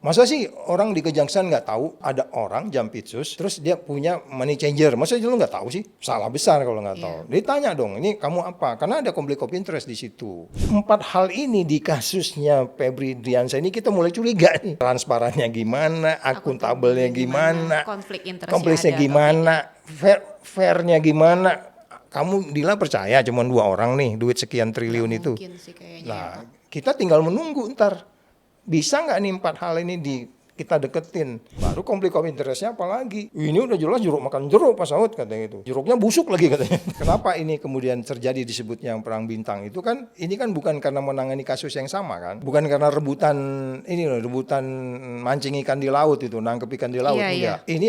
Masa sih orang di Kejaksaan nggak tahu ada orang Jampitsus, terus dia punya money changer. Masa lu nggak tahu sih? Salah besar kalau nggak tahu. Ditanya dong, ini kamu apa? Karena ada konflik of interest di situ. 4 hal ini di kasusnya Febri Diansyah ini kita mulai curiga nih. Transparannya gimana, akuntabelnya gimana, konfliknya gimana, fairnya gimana. Kamu Dila percaya cuma 2 orang nih duit sekian triliun itu? Sih kayaknya, nah, kita tinggal menunggu ntar. Bisa nggak nih 4 hal ini kita deketin? Baru konflik of interestnya apalagi? Ini udah jelas jeruk makan jeruk Pak Saud katanya itu. Jeruknya busuk lagi katanya. Kenapa ini kemudian terjadi disebutnya perang bintang itu kan? Ini kan bukan karena menangani kasus yang sama kan? Bukan karena rebutan mancing ikan di laut itu, nangkep ikan di laut enggak. Ini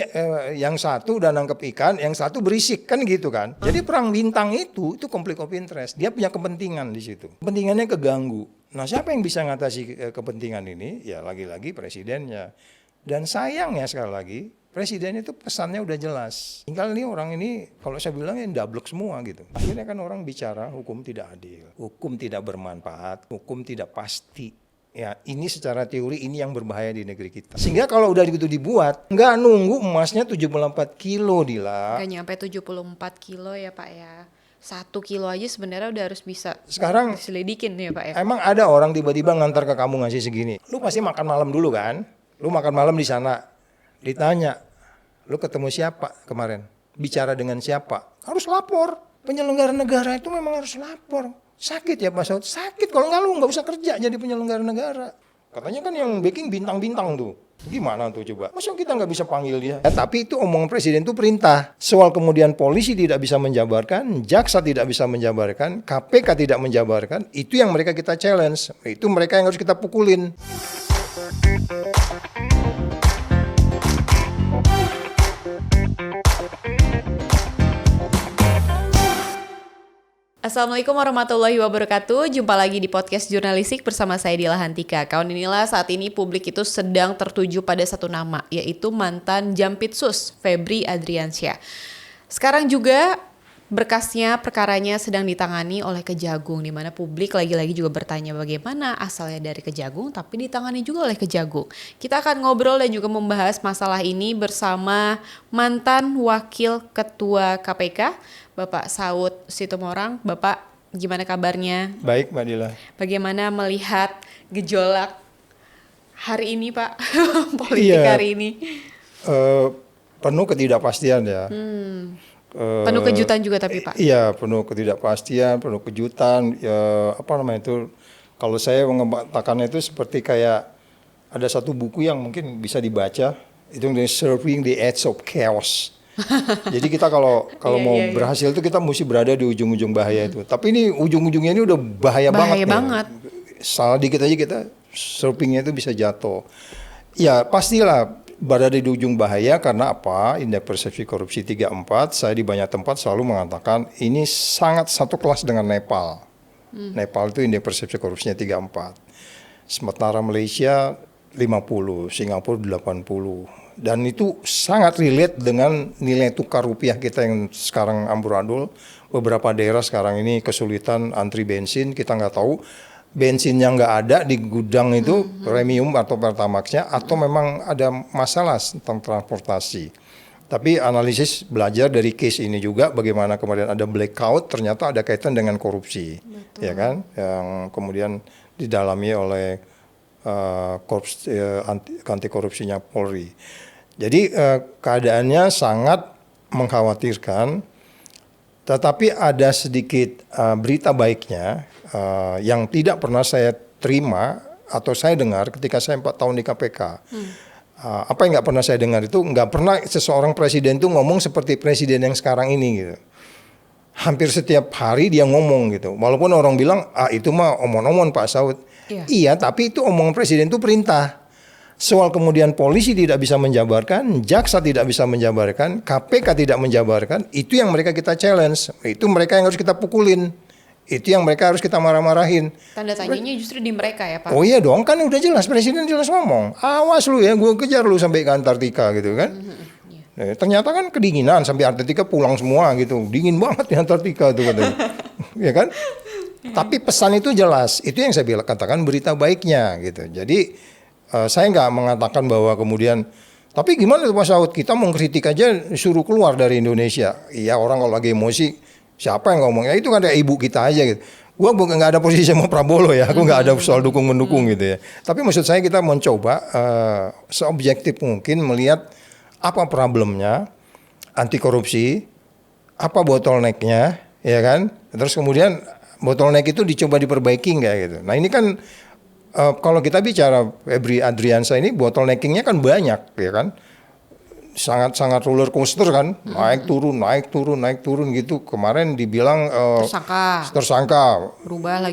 yang satu udah nangkep ikan, yang satu berisik kan gitu kan? Jadi perang bintang itu konflik of interest. Dia punya kepentingan di situ. Kepentingannya keganggu. Nah, siapa yang bisa ngatasi kepentingan ini? Ya lagi-lagi presidennya. Dan sayangnya sekali lagi, presiden itu pesannya udah jelas. Tinggal nih orang ini, kalau saya bilang dablek semua gitu. Akhirnya kan orang bicara hukum tidak adil, hukum tidak bermanfaat, hukum tidak pasti. Ya, ini secara teori ini yang berbahaya di negeri kita. Sehingga kalau udah gitu dibuat, nggak nunggu emasnya 74 kilo Dila. Nggak nyampe 74 kilo ya Pak ya. 1 kilo aja sebenarnya udah harus bisa sekarang diselidikin ya Pak ya. Emang ada orang tiba-tiba ngantar ke kamu ngasih segini. Lu pasti makan malam dulu kan? Lu makan malam di sana. Ditanya, lu ketemu siapa kemarin? Bicara dengan siapa? Harus lapor. Penyelenggara negara itu memang harus lapor. Sakit ya Pak Saud? Sakit. Kalau nggak lu nggak usah kerja jadi penyelenggara negara. Katanya kan yang backing bintang-bintang tuh. Gimana tuh coba? Masa kita nggak bisa panggil dia? Ya, tapi itu omongan presiden itu perintah. Soal kemudian polisi tidak bisa menjabarkan, jaksa tidak bisa menjabarkan, KPK tidak menjabarkan, itu yang mereka kita challenge. Itu mereka yang harus kita pukulin. Assalamualaikum warahmatullahi wabarakatuh. Jumpa lagi di podcast jurnalistik bersama saya Dila Hantika. Kawan inilah saat ini publik itu sedang tertuju pada satu nama, yaitu mantan Jampitsus Febri Diansyah. Sekarang juga perkaranya sedang ditangani oleh Kejagung, di mana publik lagi-lagi juga bertanya bagaimana asalnya dari Kejagung, tapi ditangani juga oleh Kejagung. Kita akan ngobrol dan juga membahas masalah ini bersama mantan Wakil Ketua KPK, Bapak Saud Situmorang. Bapak, gimana kabarnya? Baik, Mbak Dila. Bagaimana melihat gejolak hari ini, Pak? Politik hari ini. Penuh ketidakpastian ya. Penuh kejutan juga tapi Pak. Iya, penuh ketidakpastian, penuh kejutan. Ya, kalau saya mengatakannya itu seperti kayak ada satu buku yang mungkin bisa dibaca. Itu Surfing the Edge of Chaos. Jadi kita kalau mau berhasil itu kita mesti berada di ujung-ujung bahaya itu. Tapi ini ujung-ujungnya ini udah bahaya banget. Salah dikit aja kita surfingnya itu bisa jatuh. Ya pastilah berada di ujung bahaya karena apa? Indeks persepsi korupsi 34. Saya di banyak tempat selalu mengatakan ini sangat satu kelas dengan Nepal. Nepal itu indeks persepsi korupsinya 34. Sementara Malaysia 50, Singapura 80. Dan itu sangat relate dengan nilai tukar rupiah kita yang sekarang amburadul. Beberapa daerah sekarang ini kesulitan antri bensin, kita nggak tahu bensinnya nggak ada di gudang itu, premium atau pertamaxnya, atau memang ada masalah tentang transportasi. Tapi analisis belajar dari case ini juga bagaimana kemarin ada blackout, ternyata ada kaitan dengan korupsi. Betul. Ya kan, yang kemudian didalami oleh korps anti korupsinya Polri. Jadi keadaannya sangat mengkhawatirkan, tetapi ada sedikit berita baiknya yang tidak pernah saya terima atau saya dengar ketika saya 4 tahun di KPK. Apa yang nggak pernah saya dengar itu, nggak pernah seseorang presiden itu ngomong seperti presiden yang sekarang ini gitu. Hampir setiap hari dia ngomong gitu. Walaupun orang bilang, itu mah omong-omong Pak Saud. Iya, tapi itu omongan presiden itu perintah. Soal kemudian polisi tidak bisa menjabarkan, jaksa tidak bisa menjabarkan, KPK tidak menjabarkan, itu yang mereka kita challenge. Itu mereka yang harus kita pukulin. Itu yang mereka harus kita marah-marahin. Tanda tanyanya justru di mereka ya Pak? Oh iya dong, kan udah jelas, presiden jelas ngomong. Awas lu ya, gue kejar lu sampai ke Antartika gitu kan. Ternyata kan kedinginan sampai Antartika pulang semua gitu. Dingin banget di Antartika itu katanya. Ya kan? Tapi pesan itu jelas. Itu yang saya katakan berita baiknya gitu. Jadi Saya nggak mengatakan bahwa kemudian, tapi gimana tuh Pak Saud, kita mau kritik aja suruh keluar dari Indonesia. Iya, orang kalau lagi emosi, siapa yang ngomong? Ya itu kan kayak ibu kita aja gitu. Gua bukan nggak ada posisi sama Prabowo ya, aku nggak ada soal dukung-mendukung gitu ya. Tapi maksud saya kita mencoba seobjektif mungkin melihat apa problemnya, anti korupsi, apa bottlenecknya, ya kan? Terus kemudian bottleneck itu dicoba diperbaiki nggak gitu. Nah ini kan kalau kita bicara Febri Adriansyah ini bottleneckingnya kan banyak, ya kan? Sangat roller coaster kan, naik turun gitu. Kemarin dibilang tersangka, berubah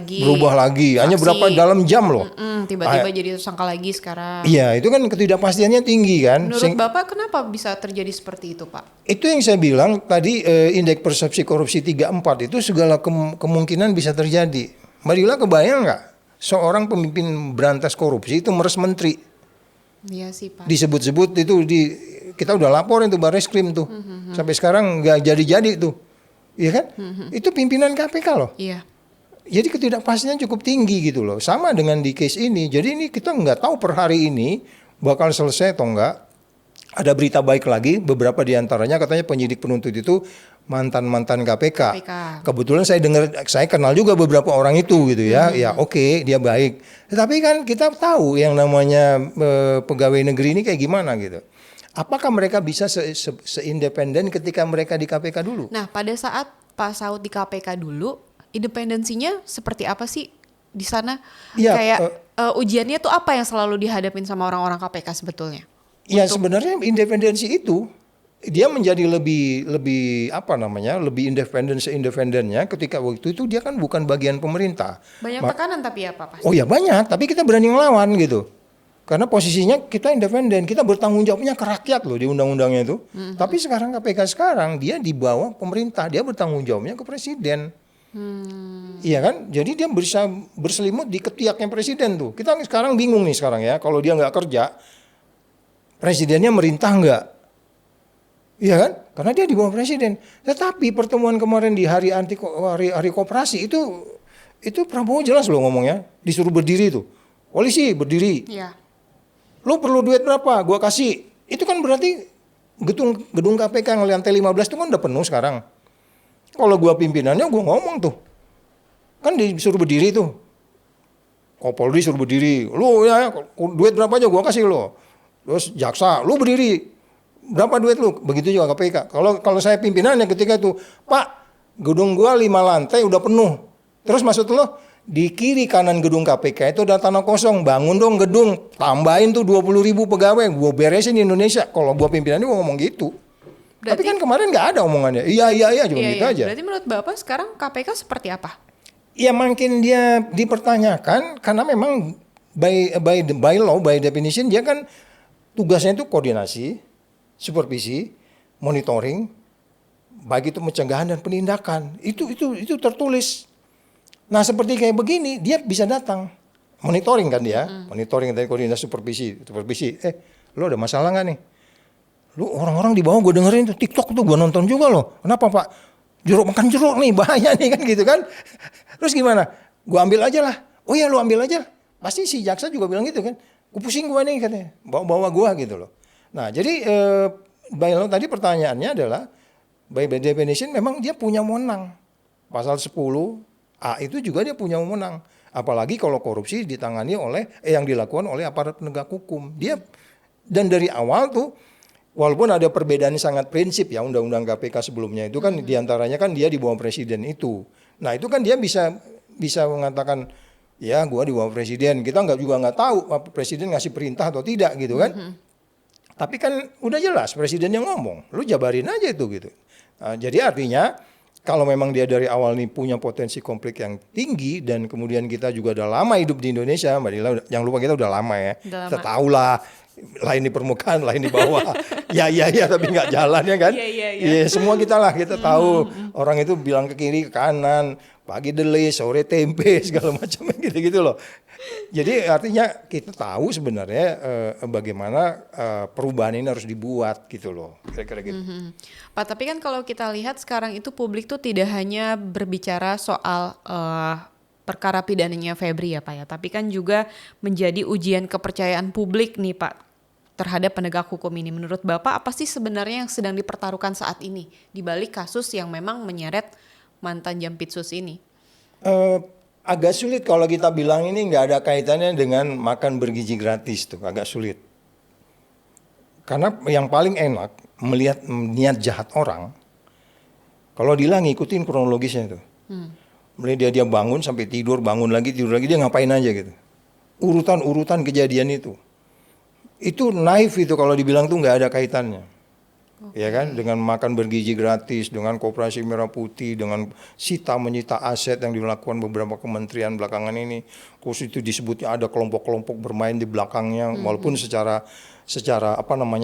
lagi, hanya berapa dalam jam loh. Tiba-tiba jadi tersangka lagi sekarang. Iya, itu kan ketidakpastiannya tinggi kan. Menurut Bapak kenapa bisa terjadi seperti itu, Pak? Itu yang saya bilang tadi, indeks persepsi korupsi 34 itu segala kemungkinan bisa terjadi. Mbak Dila kebayang nggak seorang pemimpin berantas korupsi itu meres menteri? Iya sih Pak. Disebut-sebut itu kita udah laporin tuh Barreskrim tuh. Sampai sekarang nggak jadi-jadi tuh. Iya kan? Itu pimpinan KPK loh. Iya. Jadi ketidakpastian cukup tinggi gitu loh. Sama dengan di case ini. Jadi ini kita nggak tahu per hari ini bakal selesai atau enggak. Ada berita baik lagi, beberapa diantaranya katanya penyidik penuntut itu mantan-mantan KPK. Kebetulan saya kenal juga beberapa orang itu gitu ya. Ya oke, dia baik. Tetapi kan kita tahu yang namanya pegawai negeri ini kayak gimana gitu. Apakah mereka bisa seindependen ketika mereka di KPK dulu? Nah, pada saat Pak Saud di KPK dulu, independensinya seperti apa sih di sana? Ya, kayak ujiannya tuh apa yang selalu dihadapin sama orang-orang KPK sebetulnya? Ya sebenarnya independensi itu dia menjadi lebih lebih independen seindependennya ketika waktu itu dia kan bukan bagian pemerintah. Banyak tekanan tapi apa Pak? Oh ya banyak, tapi kita berani ngelawan gitu. Karena posisinya kita independen, kita bertanggung jawabnya ke rakyat loh di undang-undangnya itu. Tapi sekarang KPK sekarang dia di bawah pemerintah, dia bertanggung jawabnya ke presiden. Iya kan? Jadi dia bisa berselimut di ketiaknya presiden tuh. Kita sekarang bingung nih sekarang ya, kalau dia nggak kerja, presidennya merintah nggak? Iya kan? Karena dia di bawah presiden. Tetapi pertemuan kemarin di hari koperasi itu Prabowo jelas loh ngomongnya, disuruh berdiri tuh. Polisi berdiri. Iya. Lu perlu duit berapa? Gua kasih. Itu kan berarti gedung KPK yang lantai 15 itu kan udah penuh sekarang. Kalau gua pimpinannya gua ngomong tuh. Kan disuruh berdiri tuh. Kapolri suruh berdiri. Lu ya duit berapa aja gua kasih lo. Terus jaksa, lu berdiri. Berapa duit lu? Begitu juga KPK. Kalau saya pimpinannya ketika itu, Pak, gedung gua 5 lantai udah penuh. Terus maksud lo, di kiri kanan gedung KPK itu ada tanah kosong, bangun dong gedung, tambahin tuh 20.000 pegawai, gua beresin di Indonesia. Kalau gua pimpinannya gua ngomong gitu. Berarti, tapi kan kemarin nggak ada omongannya. Iya cuma gitu aja. Berarti menurut Bapak sekarang KPK seperti apa? Ya makin dia dipertanyakan karena memang by law, by definition dia kan tugasnya itu koordinasi, supervisi, monitoring, baik itu pencegahan dan penindakan. Itu tertulis. Nah seperti kayak begini dia bisa datang monitoring kan dia, monitoring dan koordinasi supervisi. Lo ada masalah nggak nih? Lu orang-orang di bawah gue dengerin tuh TikTok tuh gue nonton juga loh. Kenapa Pak? Makan jeruk nih bahaya nih kan gitu kan. Terus gimana? Gue ambil aja lah. Oh iya lu ambil aja. Pasti si jaksa juga bilang gitu kan. Gue pusing gue nih katanya. Bawa gue gitu loh. Nah jadi by law tadi pertanyaannya adalah by definition memang dia punya wewenang. Pasal 10 A itu juga dia punya wewenang. Apalagi kalau korupsi ditangani oleh yang dilakukan oleh aparat penegak hukum. Dia dan dari awal tuh walaupun ada perbedaan sangat prinsip ya undang-undang KPK sebelumnya itu kan diantaranya kan dia di bawah presiden itu. Nah itu kan dia bisa mengatakan ya gua di bawah presiden. Kita nggak tahu presiden ngasih perintah atau tidak gitu kan. Tapi kan udah jelas presiden yang ngomong. Lu jabarin aja itu gitu. Nah, jadi artinya kalau memang dia dari awal nih punya potensi konflik yang tinggi dan kemudian kita juga udah lama hidup di Indonesia, Mbak Dila, jangan lupa kita udah lama ya. Kita tahu lah, lain di permukaan, lain di bawah. ya tapi nggak jalan ya kan? Iya. Semua kita tahu orang itu bilang ke kiri ke kanan, pagi delay, sore tempe segala macam gitu loh. Jadi artinya kita tahu sebenarnya bagaimana perubahan ini harus dibuat gitu loh, kira-kira gitu. Pak, tapi kan kalau kita lihat sekarang itu publik tuh tidak hanya berbicara soal perkara pidananya Febri ya Pak ya, tapi kan juga menjadi ujian kepercayaan publik nih Pak terhadap penegak hukum ini. Menurut Bapak apa sih sebenarnya yang sedang dipertaruhkan saat ini di balik kasus yang memang menyeret mantan Jampitsus ini? Agak sulit kalau kita bilang ini nggak ada kaitannya dengan makan bergizi gratis tuh, agak sulit. Karena yang paling enak melihat niat jahat orang, kalau Dila ngikutin kronologisnya tuh. Mulai dia bangun sampai tidur lagi, dia ngapain aja gitu. Urutan kejadian itu. Itu naif itu kalau dibilang tuh nggak ada kaitannya. Ya kan, dengan makan bergizi gratis, dengan Koperasi Merah Putih, dengan menyita aset yang dilakukan beberapa kementerian belakangan ini. Khusus itu disebutnya ada kelompok-kelompok bermain di belakangnya, walaupun secara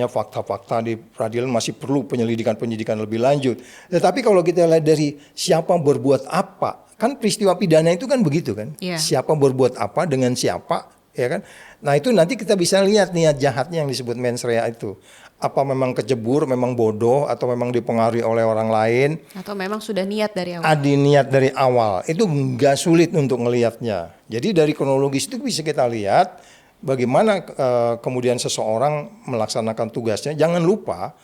fakta-fakta di peradilan masih perlu penyidikan lebih lanjut. Tetapi kalau kita lihat dari siapa berbuat apa, kan peristiwa pidana itu kan begitu kan, siapa berbuat apa dengan siapa, ya kan. Nah itu nanti kita bisa lihat niat jahatnya yang disebut mens rea itu. Apa memang kecebur, memang bodoh, atau memang dipengaruhi oleh orang lain, atau memang sudah niat dari awal? Niat dari awal. Itu nggak sulit untuk ngelihatnya. Jadi dari kronologis itu bisa kita lihat bagaimana kemudian seseorang melaksanakan tugasnya. Jangan lupa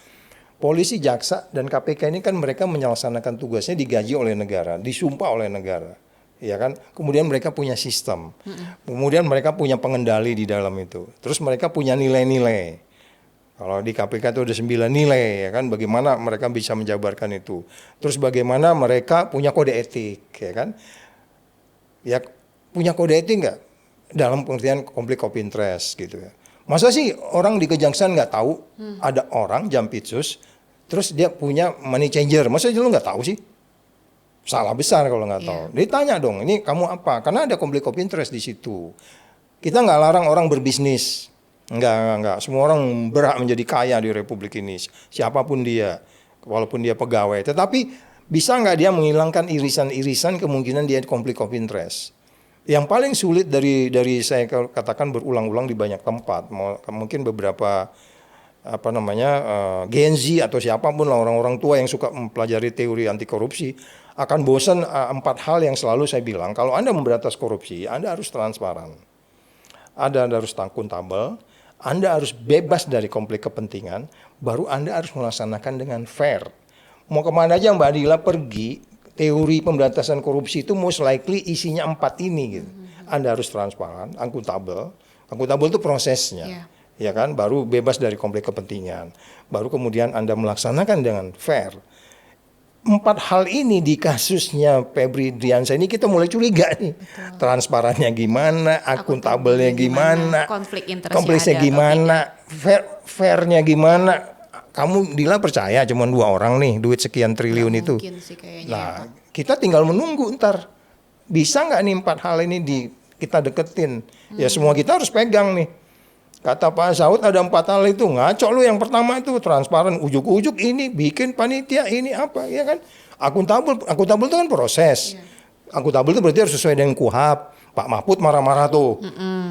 polisi, jaksa, dan KPK ini kan mereka melaksanakan tugasnya digaji oleh negara, disumpah oleh negara. Ya kan, kemudian mereka punya sistem, kemudian mereka punya pengendali di dalam itu, terus mereka punya nilai-nilai. Kalau di KPK itu ada 9 nilai, ya kan, bagaimana mereka bisa menjabarkan itu. Terus bagaimana mereka punya kode etik, ya kan. Ya punya kode etik nggak? Dalam pengertian konflik of interest gitu ya. Masa sih orang di kejaksaan nggak tahu ada orang Jampitsus, terus dia punya money changer? Masa lu nggak tahu sih? Salah besar kalau nggak tahu. Ditanya dong, ini kamu apa? Karena ada konflik of interest di situ. Kita nggak larang orang berbisnis. Enggak. Semua orang berhak menjadi kaya di Republik ini. Siapapun dia, walaupun dia pegawai. Tetapi bisa nggak dia menghilangkan irisan-irisan kemungkinan dia konflik of interest. Yang paling sulit dari saya katakan berulang-ulang di banyak tempat. Mungkin beberapa Gen Z atau siapapun lah, orang-orang tua yang suka mempelajari teori anti korupsi akan bosan 4 hal yang selalu saya bilang. Kalau Anda memberantas korupsi, Anda harus transparan. Anda harus akuntabel. Anda harus bebas dari konflik kepentingan, baru Anda harus melaksanakan dengan fair. Mau kemana aja Mbak Dila pergi, teori pemberantasan korupsi itu most likely isinya 4 ini gitu. Anda harus transparan, akuntabel. Akuntabel itu prosesnya, ya kan? Baru bebas dari konflik kepentingan. Baru kemudian Anda melaksanakan dengan fair. 4 hal ini di kasusnya Febri Diansyah ini kita mulai curiga nih. Betul. Transparannya gimana, akuntabelnya gimana, konfliknya gimana, fairnya gimana. Kamu Dila percaya cuma 2 orang nih duit sekian triliun itu? Sih kayaknya. Nah, kita tinggal menunggu ntar. Bisa nggak nih 4 hal ini kita deketin? Ya semua kita harus pegang nih. Kata Pak Saud ada 4 hal itu, ngaco lu yang pertama itu transparan, ujuk-ujuk ini, bikin panitia ini apa, ya kan? Akuntabel itu kan proses. Akuntabel itu berarti harus sesuai dengan KUHAP. Pak Mahfud marah-marah tuh,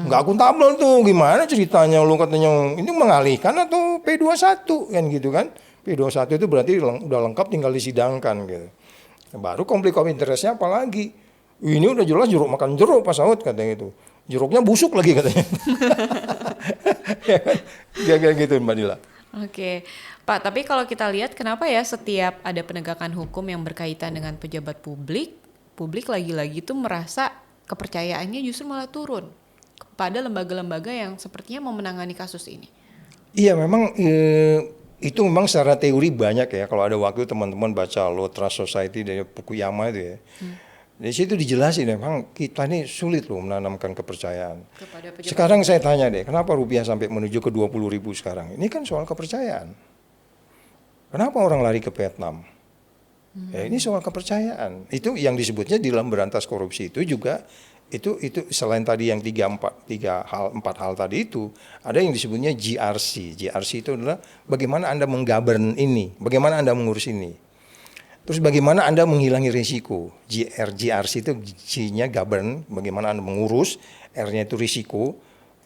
nggak akuntabel tuh, gimana ceritanya lu katanya ini mengalihkan atau P21 kan gitu kan? P21 itu berarti udah lengkap tinggal disidangkan gitu. Baru konflik of interest-nya apalagi? Ini udah jelas jeruk makan jeruk Pak Saud katanya itu. Jeruknya busuk lagi katanya. Ya kayak gitu Mbak Dila. Oke. Pak, tapi kalau kita lihat kenapa ya setiap ada penegakan hukum yang berkaitan dengan pejabat publik lagi-lagi tuh merasa kepercayaannya justru malah turun kepada lembaga-lembaga yang sepertinya mau menangani kasus ini. Iya memang itu memang secara teori banyak ya. Kalau ada waktu teman-teman baca Law Trust Society dari Fukuyama itu ya. Di situ dijelasin memang kita ini sulit loh menanamkan kepercayaan. Sekarang saya tanya deh, kenapa rupiah sampai menuju ke 20.000 sekarang? Ini kan soal kepercayaan. Kenapa orang lari ke Vietnam? Ya, ini soal kepercayaan. Itu yang disebutnya di dalam berantas korupsi itu juga itu selain tadi yang 4 hal tadi itu ada yang disebutnya GRC. GRC itu adalah bagaimana Anda menggovern ini, bagaimana Anda mengurus ini. Terus bagaimana Anda menghilangi risiko? GRC itu G-nya govern, bagaimana Anda mengurus, R-nya itu risiko.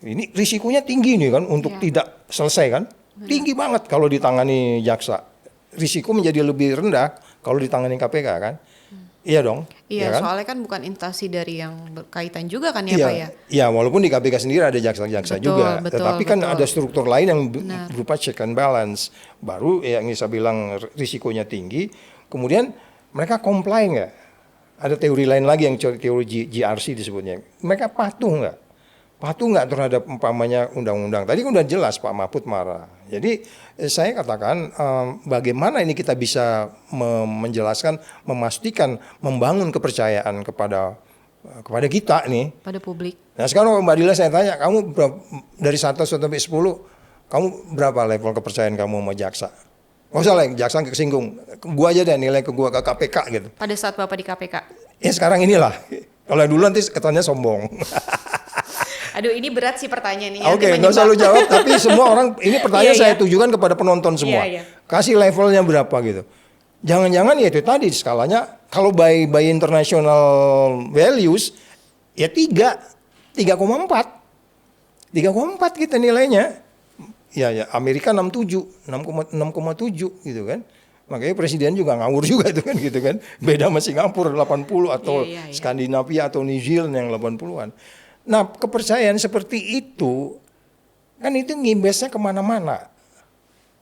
Ini risikonya tinggi nih kan untuk tidak selesai kan? Tinggi banget kalau ditangani jaksa. Risiko menjadi lebih rendah kalau ditangani KPK kan? Iya dong. Iya, ya kan? soalnya kan bukan instansi dari yang berkaitan juga kan ya Iya, Pak ya. iya, walaupun di KPK sendiri ada jaksa-jaksa Betul, juga, betul, tetapi kan betul. ada struktur lain yang Benar. berupa check and balance. Baru yang saya bilang risikonya tinggi, kemudian mereka comply nggak? Ada teori lain lagi yang teori GRC disebutnya. Mereka patuh nggak? Patuh nggak terhadap umpamanya undang-undang? Tadi kan udah jelas Pak Mahfud marah. Jadi saya katakan bagaimana ini kita bisa menjelaskan, memastikan, membangun kepercayaan kepada kita nih. Pada publik. Nah sekarang Mbak Dila saya tanya, kamu dari 1 sampai 10, kamu berapa level kepercayaan kamu sama jaksa? Nggak usah lah, jaksa kesinggung. Gua aja deh nilai ke gua ke KPK gitu. Pada saat Bapak di KPK. Ya sekarang inilah. Kalau dulu nanti katanya sombong. Aduh, ini berat sih pertanyaannya. Oke, nggak usah lu jawab. Tapi semua orang, ini pertanyaan Iya, saya iya. tujukan kepada penonton semua. Iya, iya. Kasih levelnya berapa gitu. Jangan-jangan ya itu tadi skalanya, kalau by international values, ya 3,4 kita nilainya. Ya Amerika 6,7 gitu kan. Makanya presiden juga ngawur juga itu kan gitu kan. Beda sama Singapura 80 atau Iya. Skandinavia atau New Zealand yang 80-an. Nah kepercayaan seperti itu kan itu ngimbasnya kemana-mana.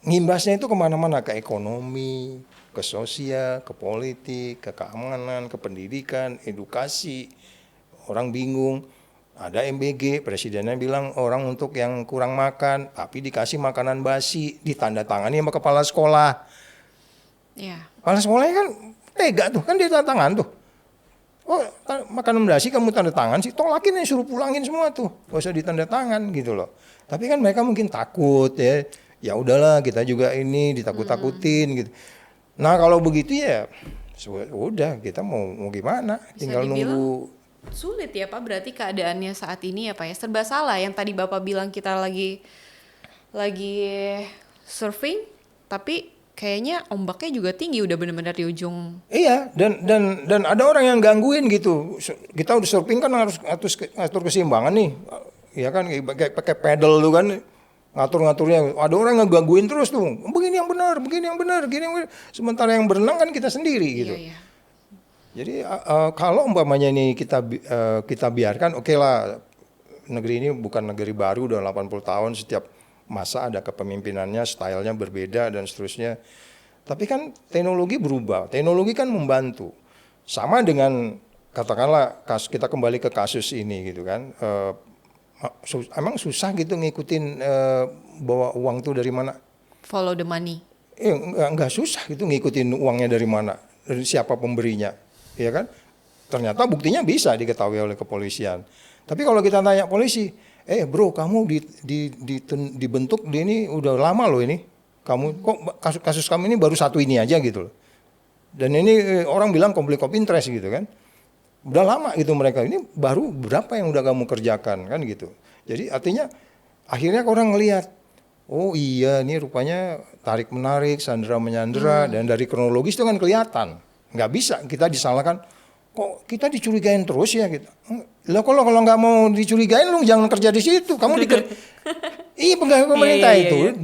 Ngimbasnya itu kemana-mana, ke ekonomi, ke sosial, ke politik, ke keamanan, ke pendidikan, edukasi. Orang bingung. Ada MBG, presidennya bilang orang untuk yang kurang makan, tapi dikasih makanan basi, ditandatangani sama kepala sekolah. Iya. Kepala sekolahnya kan tega tuh, kan dia tanda tangan tuh. Oh, makanan basi kamu tanda tangan sih, tolakin ya, suruh pulangin semua tuh, gak usah ditanda tangan gitu loh. Tapi kan mereka mungkin takut ya, ya udahlah kita juga ini ditakut-takutin gitu. Nah kalau begitu ya, udah kita mau gimana, tinggal nunggu. Sulit ya Pak, berarti keadaannya saat ini ya Pak ya, serba salah. Yang tadi Bapak bilang kita lagi surfing, tapi kayaknya ombaknya juga tinggi, udah benar-benar di ujung. Iya, dan ada orang yang gangguin gitu. Kita udah surfing kan harus atur keseimbangan nih. Ya kan pakai pedal tuh kan, ngatur-ngaturnya. Ada orang yang gangguin terus tuh. Begini yang benar, begini yang benar, begini yang benar. Sementara yang berenang kan kita sendiri gitu. Iya. Jadi kalau umpamanya ini kita biarkan, oke lah, negeri ini bukan negeri baru, udah 80 tahun, setiap masa ada kepemimpinannya, stylenya berbeda dan seterusnya. Tapi kan teknologi berubah, teknologi kan membantu. Sama dengan katakanlah kita kembali ke kasus ini gitu kan, emang susah gitu ngikutin bawa uang tuh dari mana? Follow the money. Enggak susah gitu ngikutin uangnya dari mana, dari siapa pemberinya. Ya kan? Ternyata buktinya bisa diketahui oleh kepolisian. Tapi kalau kita tanya polisi, bro kamu dibentuk di ini udah lama loh ini. Kamu kok kasus kamu ini baru satu ini aja gitu loh. Dan ini orang bilang konflik of interest gitu kan. Udah lama gitu mereka, ini baru berapa yang udah kamu kerjakan kan gitu. Jadi artinya akhirnya orang ngelihat, oh iya ini rupanya tarik menarik, sandera menyandera, dan dari kronologis itu kan kelihatan. Nggak bisa kita disalahkan, kok kita dicurigain terus ya gitu. Lah kalau nggak mau dicurigain lu jangan kerja di situ. Kamu pegawai pemerintah itu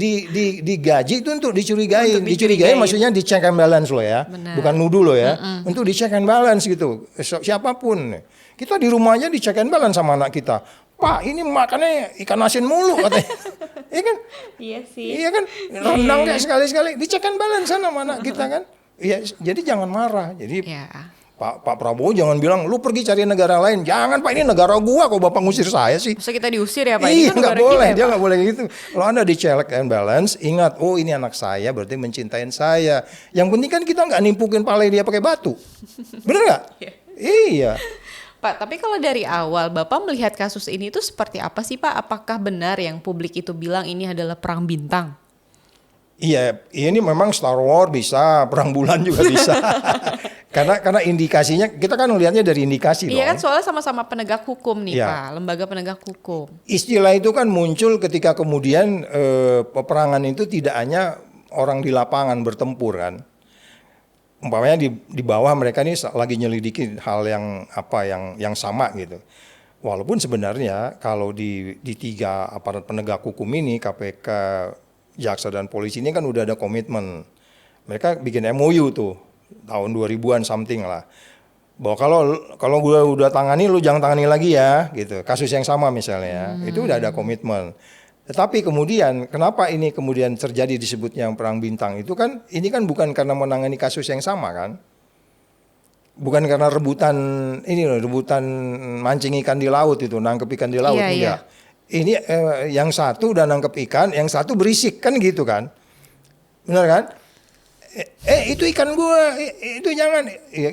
digaji itu untuk dicurigain. Dicurigain maksudnya di check and balance lo ya. Benar. Bukan nuduh lo ya. Untuk di check and balance gitu. Siapapun. Kita di rumahnya di check and balance sama anak kita. Pak, ini makannya ikan asin mulu katanya. Iya kan? Iya sih. Iya kan? Rendang kayak sekali-sekali di check and balance sama anak kita kan. Iya, jadi jangan marah. Jadi Pak Prabowo jangan bilang lu pergi cari negara lain. Jangan Pak, ini negara gua kok Bapak ngusir saya sih. Masa kita diusir ya Pak? Iya, kan nggak negara boleh, kita, dia Pak? nggak boleh gitu. Kalau Anda di check and balance, ingat, oh ini anak saya berarti mencintai saya. Yang penting kan kita nggak nimpukin palai dia pakai batu. Bener nggak? Iya. Pak, tapi kalau dari awal Bapak melihat kasus ini tuh seperti apa sih Pak? Apakah benar yang publik itu bilang ini adalah perang bintang? Iya, ini memang Star Wars bisa, perang bulan juga bisa. karena indikasinya kita kan melihatnya dari indikasi dong. Iya kan soalnya sama-sama penegak hukum nih Iya. Pak, lembaga penegak hukum. Istilah itu kan muncul ketika kemudian peperangan itu tidak hanya orang di lapangan bertempur kan. Umpamanya di bawah mereka ini lagi nyelidiki hal yang sama gitu. Walaupun sebenarnya kalau di tiga aparat penegak hukum ini, KPK, jaksa dan polisi ini kan udah ada komitmen. Mereka bikin MOU tuh tahun 2000-an something lah. bahwa kalau gue udah tangani, lu jangan tangani lagi ya, gitu. Kasus yang sama misalnya, itu udah ada komitmen. Tetapi kemudian kenapa ini kemudian terjadi disebutnya perang bintang itu kan, ini kan bukan karena menangani kasus yang sama kan, bukan karena rebutan ini loh, rebutan mancing ikan di laut itu, nangkep ikan di laut, Iya, enggak. Ini yang satu udah nangkep ikan, yang satu berisik kan gitu kan, benar kan? Itu ikan gua, itu jangan. Ya,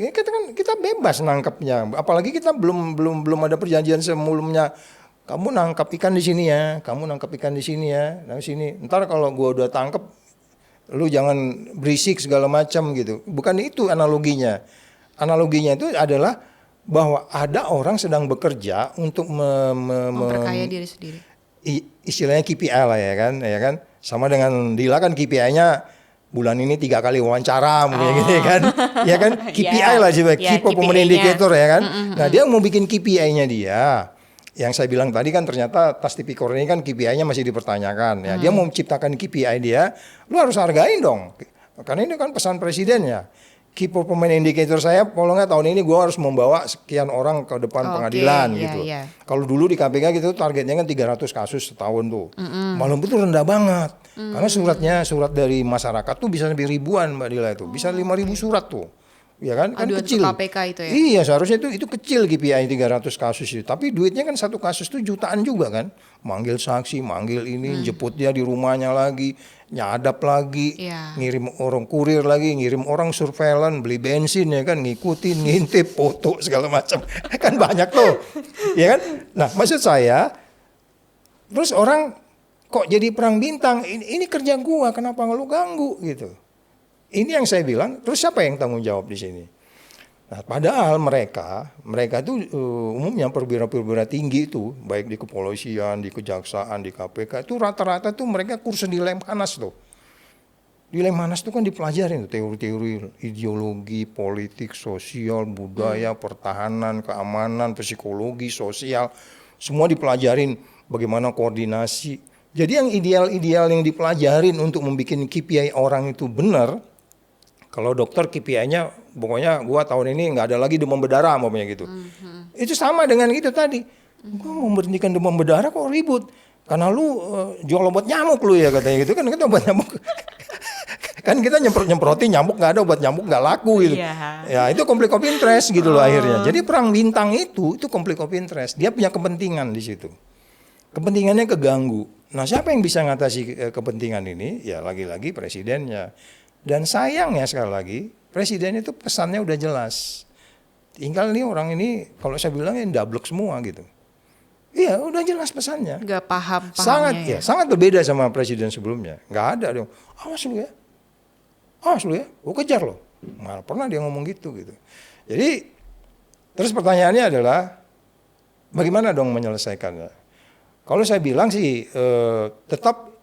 kita bebas nangkepnya. Apalagi kita belum ada perjanjian sebelumnya. Kamu nangkap ikan di sini ya, kamu nangkap ikan di sini ya, nah sini. Ntar kalau gua udah tangkep, lu jangan berisik segala macam gitu. Bukan itu analoginya. Analoginya itu adalah bahwa ada orang sedang bekerja untuk Memperkaya diri sendiri. Istilahnya KPI lah ya kan. Sama dengan Dila kan KPI-nya bulan ini 3 kali wawancara mungkin gitu kan. Ya kan KPI lah sih, key performance indicator ya kan. Nah, dia mau bikin KPI-nya dia. Yang saya bilang tadi kan ternyata tas tipikor ini kan KPI-nya masih dipertanyakan ya. Dia mau menciptakan KPI dia, lu harus hargain dong. Karena ini kan pesan presidennya. Key performance indicator saya, kalau nggak tahun ini gue harus membawa sekian orang ke depan pengadilan gitu. Kalau dulu di KPK gitu targetnya kan 300 kasus setahun tuh. Malam itu rendah banget. Karena surat dari masyarakat tuh bisa lebih ribuan Mbak Dila itu. Bisa 5.000 surat tuh. Ya kan kecil. KPK itu ya. Iya, seharusnya itu kecil KPI 300 kasus itu. Tapi duitnya kan satu kasus tuh jutaan juga kan. Manggil saksi, manggil ini, jemput dia di rumahnya lagi, nyadap lagi, ngirim orang kurir lagi, ngirim orang surveillance, beli bensin ya kan, ngikutin, ngintip, foto segala macam. Kan banyak tuh. Ya kan? Nah, maksud saya terus orang kok jadi perang bintang? Ini kerja gua, kenapa lu ganggu gitu. Ini yang saya bilang, terus siapa yang tanggung jawab di sini? Nah, padahal mereka itu umumnya perwira-perwira tinggi itu, baik di kepolisian, di kejaksaan, di KPK, itu rata-rata tuh mereka kursus di Lemhanas tuh. Di Lemhanas tuh kan dipelajarin tuh teori-teori ideologi, politik, sosial, budaya, pertahanan, keamanan, psikologi, sosial, semua dipelajarin bagaimana koordinasi. Jadi yang ideal-ideal yang dipelajarin untuk membuat KPI orang itu benar. Kalau dokter KPI-nya pokoknya gua tahun ini nggak ada lagi demam berdarah umpamanya gitu. Itu sama dengan itu tadi. Gua mau memberhentikan demam berdarah kok ribut. Karena lu jual obat nyamuk lu ya katanya gitu kan, kita obat nyamuk. Kan kita nyemprotin nyamuk, nggak ada obat nyamuk, nggak laku gitu. Ya itu konflik of interest gitu loh akhirnya. Jadi perang bintang itu konflik of interest. Dia punya kepentingan di situ. Kepentingannya keganggu. Nah, siapa yang bisa ngatasi kepentingan ini? Ya lagi-lagi presidennya. Dan sayangnya sekali lagi, presiden itu pesannya udah jelas. Tinggal nih orang ini, kalau saya bilang ya dablek semua gitu. Iya, udah jelas pesannya. Gak paham-pahamnya sangat berbeda sama presiden sebelumnya. Gak ada dong, awas lu ya, gue kejar lo. Malah pernah dia ngomong gitu. Jadi, terus pertanyaannya adalah, bagaimana dong menyelesaikannya? Kalau saya bilang sih, tetap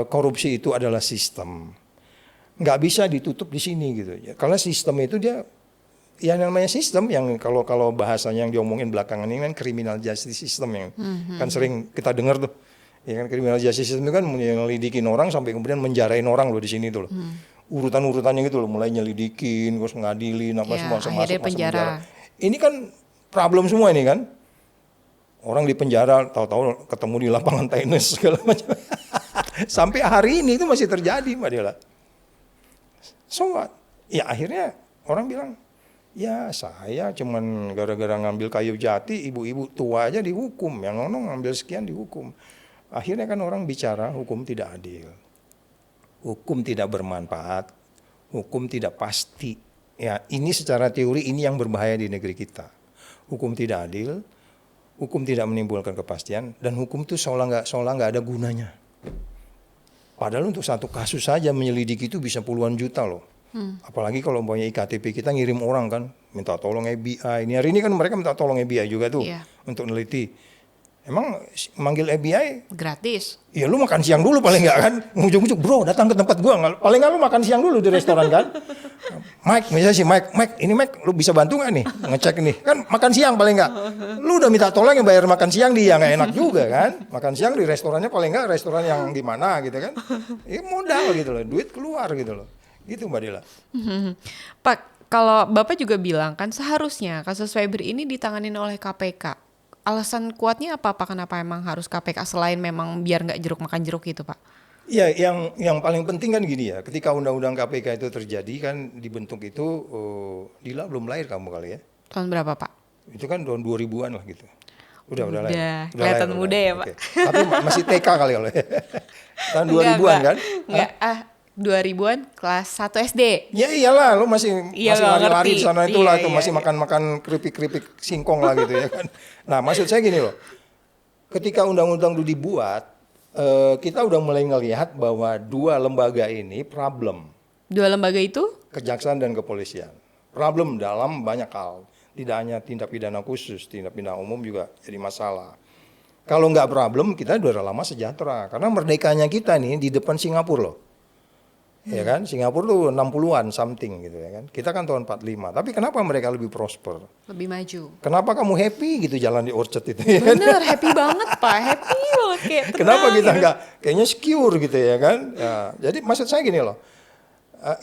korupsi itu adalah sistem. Nggak bisa ditutup di sini gitu. Karena sistem itu dia, yang namanya sistem yang kalau bahasanya yang diomongin belakangan ini kan criminal justice system yang kan sering kita dengar tuh. Ya kan criminal justice system itu kan menyelidikin orang sampai kemudian menjarain orang loh di sini tuh loh. Urutan-urutannya gitu loh, mulai nyelidikin, terus ngadilin apa semua masuk penjara. Ini kan problem semua ini kan. Orang di penjara tahu-tahu ketemu di lapangan tenis segala macam. Sampai hari ini itu masih terjadi Mbak Dela. So what? Ya akhirnya orang bilang, ya saya cuman gara-gara ngambil kayu jati, ibu-ibu tua aja dihukum, yang ono ngambil sekian dihukum. Akhirnya kan orang bicara hukum tidak adil, hukum tidak bermanfaat, hukum tidak pasti. Ya ini secara teori ini yang berbahaya di negeri kita. Hukum tidak adil, hukum tidak menimbulkan kepastian, dan hukum itu seolah nggak ada gunanya. Padahal untuk satu kasus saja menyelidiki itu bisa puluhan juta loh. Apalagi kalau umpamanya IKTP kita ngirim orang kan, minta tolong FBI. Ini hari ini kan mereka minta tolong FBI juga tuh untuk neliti. Emang manggil FBI gratis? Ya lu makan siang dulu paling nggak kan. Ujung-ujung bro datang ke tempat gua, paling nggak lu makan siang dulu di restoran kan. Mike, misalnya si Mike, ini Mike lu bisa bantu nggak nih ngecek nih? Kan makan siang paling nggak. Lu udah minta tolong yang bayar makan siang dia, nggak enak juga kan. Makan siang di restorannya paling nggak restoran yang di mana gitu kan. Ya modal gitu loh, duit keluar gitu loh. Gitu Mbak Dila. Pak, kalau Bapak juga bilang kan seharusnya kasus Febri ini ditanganin oleh KPK. Alasan kuatnya apa Pak? Kenapa emang harus KPK selain memang biar nggak jeruk makan jeruk gitu Pak? Ya, yang paling penting kan gini ya, ketika undang-undang KPK itu terjadi kan dibentuk itu, Dila belum lahir kamu kali ya? Tahun berapa Pak? Itu kan tahun 2000-an lah gitu. Udah lahir. Kelihatan Lahir, muda lahir. ya Pak. Oke. Tapi masih TK kali kalau ya. Tahun 2000-an kan? Enggak, 2000-an kelas 1 SD. Ya iyalah, lo masih Iya, lari-lari di ngerti. sana itulah, Iya, tuh masih iya. makan-makan keripik-keripik singkong lah gitu ya kan. Nah, maksud saya gini loh. Ketika undang-undang itu dibuat, kita udah mulai ngelihat bahwa dua lembaga ini problem, Dua lembaga itu? kejaksaan dan kepolisian. Problem dalam banyak hal, tidak hanya tindak pidana khusus, tindak pidana umum juga jadi masalah. Kalau nggak problem, kita udah lama sejahtera. Karena merdekanya kita nih di depan Singapura loh. Ya kan, Singapura tuh 60-an something gitu ya kan. Kita kan tahun 45. Tapi kenapa mereka lebih prosper? Lebih maju. Kenapa kamu happy gitu jalan di Orchard itu ya kan? Bener, happy banget Pak. Happy banget kayak tenang. Kenapa kita gitu. nggak kayaknya secure gitu ya kan? Ya, jadi maksud saya gini loh,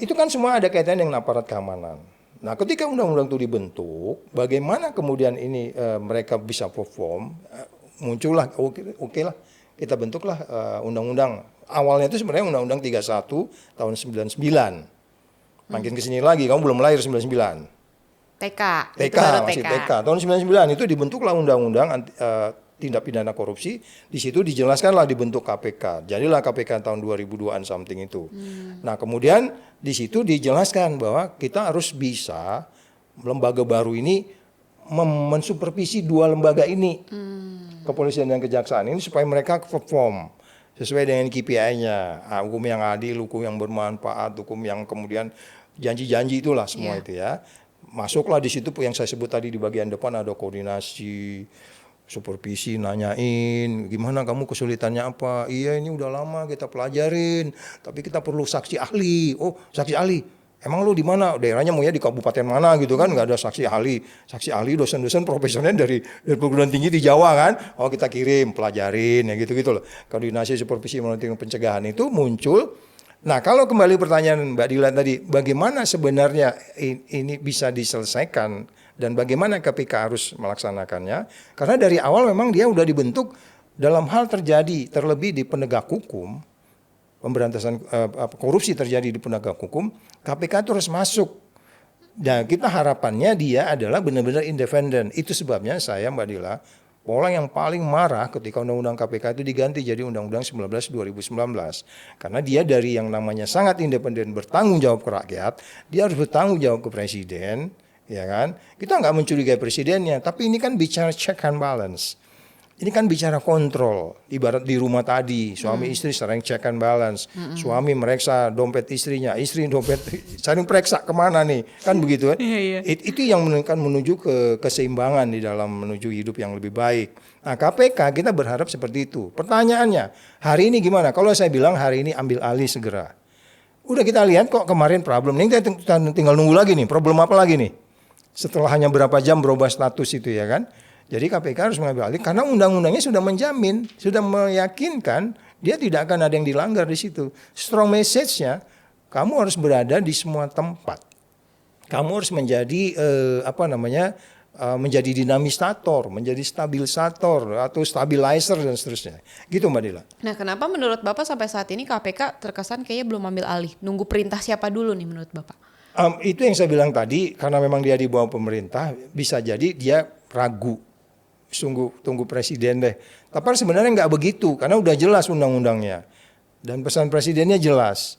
itu kan semua ada kaitan dengan aparat keamanan. Nah, ketika undang-undang itu dibentuk, bagaimana kemudian ini mereka bisa perform? Muncullah, oke lah, kita bentuklah undang-undang. Awalnya itu sebenarnya Undang-Undang 31 tahun 99. Makin kesini lagi, kamu belum lahir 99. TK. TK, Itu baru masih TK. Tahun 99 itu dibentuklah undang-undang tindak pidana korupsi. Di situ dijelaskanlah dibentuk KPK. Jadilah KPK tahun 2002-an something itu. Nah, kemudian di situ dijelaskan bahwa kita harus bisa lembaga baru ini mensupervisi dua lembaga ini. Kepolisian dan kejaksaan ini supaya mereka perform sesuai dengan KPI-nya. Hukum yang adil, hukum yang bermanfaat, hukum yang kemudian janji-janji itulah semua itu ya. Masuklah di situ yang saya sebut tadi di bagian depan ada koordinasi, supervisi, nanyain gimana kamu kesulitannya apa. Iya ini udah lama kita pelajarin, tapi kita perlu saksi ahli. Oh saksi ahli, emang lu di mana? Daerahnya mau ya di kabupaten mana gitu kan? Nggak ada saksi ahli. Saksi ahli dosen-dosen profesional dari perguruan tinggi di Jawa kan? Oh kita kirim, pelajarin ya gitu-gitu loh. Koordinasi, supervisi, monitoring, pencegahan itu muncul. Nah kalau kembali pertanyaan Mbak Dila tadi, bagaimana sebenarnya ini bisa diselesaikan dan bagaimana KPK harus melaksanakannya? Karena dari awal memang dia udah dibentuk dalam hal terjadi terlebih di penegak hukum, pemberantasan korupsi terjadi di penegak hukum, KPK itu harus masuk. Dan kita harapannya dia adalah benar-benar independen. Itu sebabnya saya Mbak Dila, pola yang paling marah ketika Undang-Undang KPK itu diganti jadi Undang-Undang 19 2019. Karena dia dari yang namanya sangat independen bertanggung jawab ke rakyat, dia harus bertanggung jawab ke presiden, ya kan? Kita nggak mencurigai presidennya, tapi ini kan bicara check and balance. Ini kan bicara kontrol, ibarat di rumah tadi, suami istri sering check and balance, suami mereksa dompet istrinya, istri dompet saling periksa kemana nih, kan begitu kan? Itu yang menuju ke keseimbangan di dalam menuju hidup yang lebih baik. Nah KPK kita berharap seperti itu. Pertanyaannya, hari ini gimana? Kalau saya bilang hari ini ambil alih segera. Udah kita lihat kok kemarin problem, ini kita tinggal nunggu lagi nih, problem apa lagi nih? Setelah hanya berapa jam berubah status itu ya kan? Jadi KPK harus mengambil alih karena undang-undangnya sudah menjamin, sudah meyakinkan dia tidak akan ada yang dilanggar di situ. Strong message-nya, kamu harus berada di semua tempat. Kamu harus menjadi menjadi dinamisator, menjadi stabilisator atau stabilizer dan seterusnya. Gitu Mbak Dila. Nah kenapa menurut Bapak sampai saat ini KPK terkesan kayaknya belum ambil alih? Nunggu perintah siapa dulu nih menurut Bapak? Itu yang saya bilang tadi, karena memang dia di bawah pemerintah, bisa jadi dia ragu. Tunggu presiden deh. Tapi sebenarnya nggak begitu, karena udah jelas undang-undangnya. Dan pesan presidennya jelas.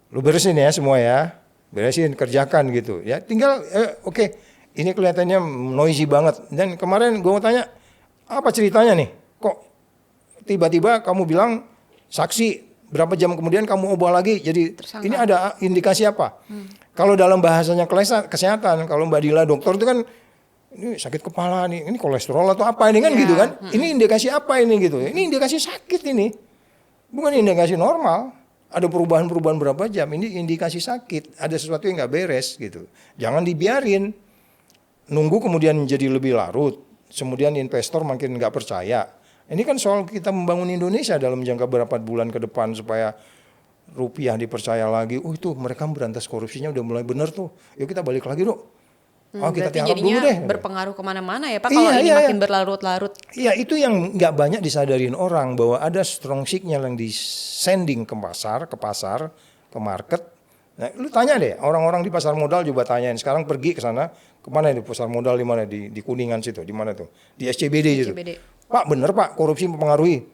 Lu beresin ya semua ya. Beresin, kerjakan gitu. Ya tinggal, oke. Ini kelihatannya noisy banget. Dan kemarin gue mau tanya, apa ceritanya nih? Kok tiba-tiba kamu bilang saksi, berapa jam kemudian kamu ubah lagi jadi tersangka. Ini ada indikasi apa? Kalau dalam bahasanya kesehatan, kalau Mbak Dila dokter itu kan ini sakit kepala nih, ini kolesterol atau apa ini kan gitu kan? Ini indikasi apa ini gitu? Ini indikasi sakit ini, bukan indikasi normal. Ada perubahan-perubahan berapa jam, ini indikasi sakit. Ada sesuatu yang nggak beres gitu. Jangan dibiarin, nunggu kemudian jadi lebih larut. Kemudian investor makin nggak percaya. Ini kan soal kita membangun Indonesia dalam jangka berapa bulan ke depan supaya rupiah dipercaya lagi. Oh itu mereka berantas korupsinya udah mulai bener tuh. Yuk kita balik lagi dong. Oh kita Berarti tiarap jadinya dulu deh. berpengaruh kemana-mana ya Pak kalau Iya, ini iya, makin iya. berlarut-larut. Iya itu yang nggak banyak disadarin orang bahwa ada strong signal yang di sending ke pasar, ke market. Nah, lu tanya deh orang-orang di pasar modal juga tanyain. Sekarang pergi ke sana, kemana di pasar modal di mana di Kuningan situ, di mana tuh? Di SCBD gitu. SCBD. Pak bener Pak korupsi mempengaruhi.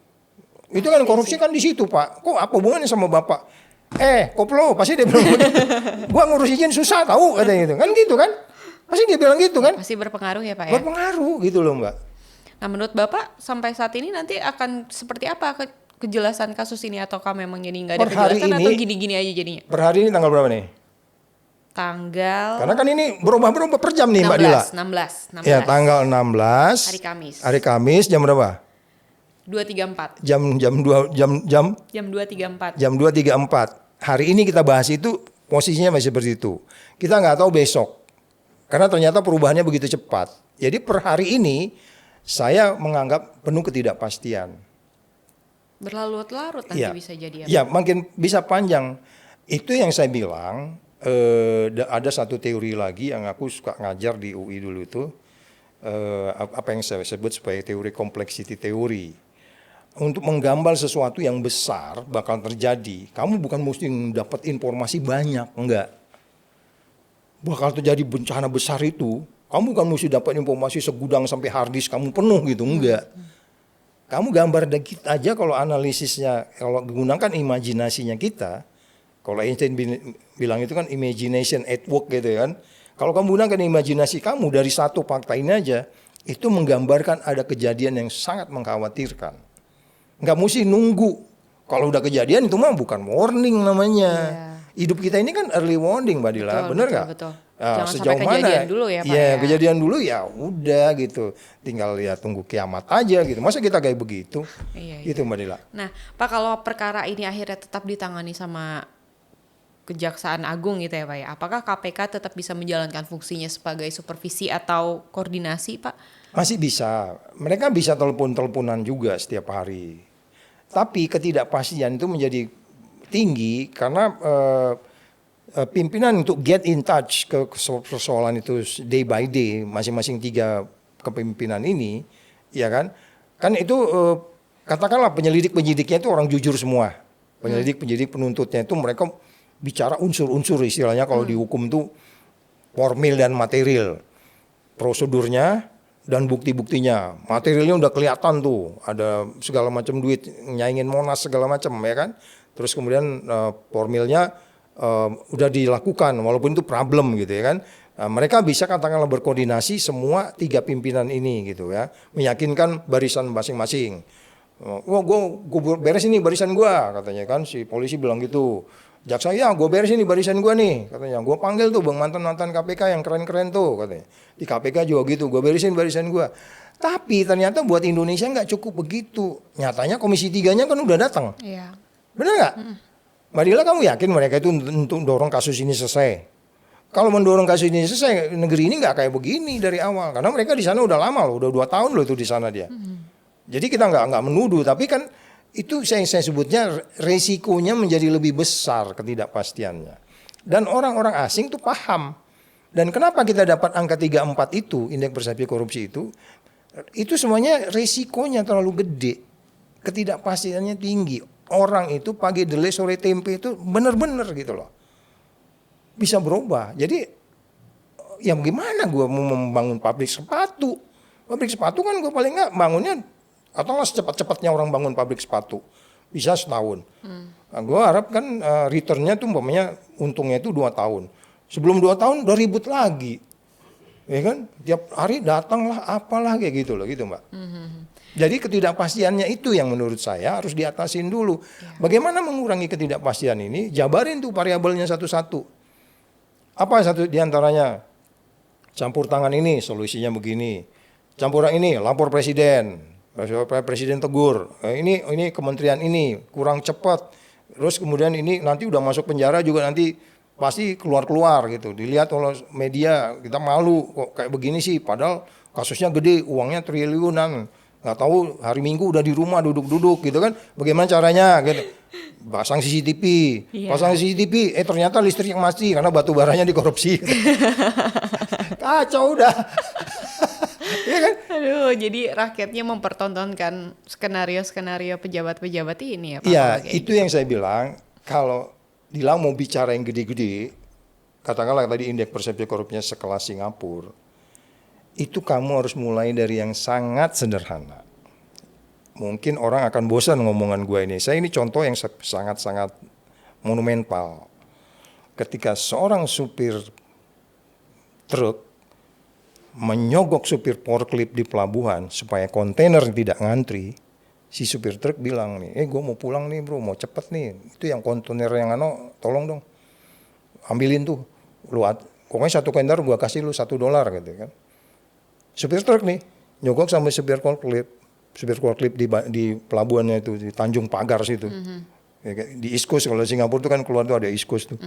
Itu kan korupsi kan di situ Pak. Kok apa hubungannya sama Bapak? Koplo pasti dia bilang begitu. Gua ngurus izin susah tahu katanya gitu. Kan gitu kan? Pasti dia bilang gitu kan? Pasti berpengaruh ya Pak ya. Berpengaruh gitu loh Mbak. Nah menurut Bapak sampai saat ini nanti akan seperti apa kejelasan kasus ini ataukah memang jadi nggak ada Per hari kejelasan ini- atau gini-gini aja jadinya? Per hari ini tanggal berapa nih? Tanggal Karena kan ini berubah-berubah per jam nih Mbak Dila. 16. Ya tanggal 16. Hari Kamis. Hari Kamis jam berapa? 2.34. Jam 2.34. 2.34. Hari ini kita bahas itu posisinya masih seperti itu. Kita nggak tahu besok. Karena ternyata perubahannya begitu cepat. Jadi per hari ini saya menganggap penuh ketidakpastian. Berlarut-larut nanti Iya. bisa jadi Ya makin bisa panjang. Itu yang saya bilang. Ada satu teori lagi yang aku suka ngajar di UI dulu itu. Apa yang saya sebut sebagai teori complexity theory. Untuk menggambar sesuatu yang besar bakal terjadi, kamu bukan mesti dapat informasi banyak, enggak. Bakal terjadi bencana besar itu, kamu bukan mesti dapat informasi segudang sampai hard disk kamu penuh gitu, enggak. Kamu gambar dikit aja kalau analisisnya, kalau menggunakan imajinasinya kita, kalau Einstein bilang itu kan imagination at work gitu kan. Kalau kamu gunakan imajinasi kamu dari satu fakta ini aja, itu menggambarkan ada kejadian yang sangat mengkhawatirkan. Nggak mesti nunggu. Kalau udah kejadian itu mah bukan warning namanya. Hidup kita ini kan early warning Mbak Dila, Betul, bener betul, nggak? betul. Nah, Jangan sejauh sampai kejadian mana? dulu ya Pak Iya, ya. kejadian dulu ya udah gitu. Tinggal ya tunggu kiamat aja gitu. Masa kita kayak begitu? Iya, Gitu Mbak Dila. Nah, Pak kalau perkara ini akhirnya tetap ditangani sama Kejaksaan Agung gitu ya Pak ya, apakah KPK tetap bisa menjalankan fungsinya sebagai supervisi atau koordinasi Pak? Masih bisa. Mereka bisa telepon-teleponan juga setiap hari. Tapi ketidakpastian itu menjadi tinggi karena pimpinan untuk get in touch ke persoalan itu day by day masing-masing 3 kepemimpinan ini, ya kan? Kan itu katakanlah penyelidik-penyidiknya itu orang jujur semua. Penyelidik-penyidik penuntutnya itu mereka bicara unsur-unsur istilahnya kalau dihukum tuh formil dan material. Prosedurnya dan bukti-buktinya. Materialnya udah kelihatan tuh, ada segala macam duit, nyaingin Monas segala macam ya kan. Terus kemudian formilnya udah dilakukan walaupun itu problem gitu ya kan. Mereka bisa katakanlah berkoordinasi semua 3 pimpinan ini gitu ya, meyakinkan barisan masing-masing. Gue beres ini barisan gua katanya kan, si polisi bilang gitu. Jaksa ya gue beres ini barisan gua nih katanya. Gue panggil tuh bang mantan-mantan KPK yang keren-keren tuh katanya. Di KPK juga gitu, gue beresin barisan gua. Tapi ternyata buat Indonesia nggak cukup begitu. Nyatanya Komisi 3-nya kan udah datang. Iya. Benar nggak? Mbak Dila kamu yakin mereka itu untuk dorong kasus ini selesai? Kalau mendorong kasus ini selesai, negeri ini nggak kayak begini dari awal. Karena mereka di sana udah lama loh, udah 2 tahun loh itu di sana dia. Jadi kita nggak menuduh, tapi kan itu saya sebutnya resikonya menjadi lebih besar ketidakpastiannya. Dan orang-orang asing tuh paham. Dan kenapa kita dapat angka 34 itu, indeks persepsi korupsi itu semuanya resikonya terlalu gede. Ketidakpastiannya tinggi. Orang itu pagi delay sore tempe itu benar-benar gitu loh. Bisa berubah. Jadi ya gimana gue mau membangun pabrik sepatu. Pabrik sepatu kan gue paling nggak bangunnya, atau secepat-cepatnya orang bangun pabrik sepatu. Bisa setahun. Nah, gue harap kan returnnya tuh umpamanya untungnya itu 2 tahun. Sebelum 2 tahun udah ribut lagi. Ya kan? Tiap hari datanglah apalah kayak gitu loh gitu Mbak. Jadi ketidakpastiannya itu yang menurut saya harus diatasin dulu. Bagaimana mengurangi ketidakpastian ini? Jabarin tuh variabelnya satu-satu. Apa satu diantaranya? Campur tangan ini solusinya begini. Campuran ini lapor presiden. Presiden tegur. Ini kementerian ini kurang cepat. Terus kemudian ini nanti udah masuk penjara juga nanti pasti keluar gitu. Dilihat oleh media, kita malu kok kayak begini sih. Padahal kasusnya gede, uangnya triliunan. nggak tahu hari Minggu udah di rumah duduk-duduk gitu kan, bagaimana caranya gitu. Pasang CCTV, Iya. pasang CCTV, ternyata listrik yang mati karena batu baranya dikorupsi. Kacau udah. Iya kan? Aduh, jadi rakyatnya mempertontonkan skenario-skenario pejabat-pejabat ini ya Pak? Iya, kalau kayak itu gitu. yang saya bilang, kalau Dilang mau bicara yang gede-gede, katakanlah tadi indeks persepsi korupsinya sekelas Singapura, itu kamu harus mulai dari yang sangat sederhana. Mungkin orang akan bosan ngomongan gue ini. Saya ini contoh yang sangat-sangat monumental. Ketika seorang supir truk menyogok supir forklift di pelabuhan supaya kontainer tidak ngantri, si supir truk bilang nih, gue mau pulang nih bro, mau cepet nih. Itu yang kontainer yang tolong dong, ambilin tuh. Pokoknya satu kontainer gue kasih lu $1 gitu kan. Supir truk nih, nyogok sama supir forklift di pelabuhannya itu, di Tanjung Pagar situ. Di East Coast, kalau Singapura itu kan keluar tuh ada East Coast tuh.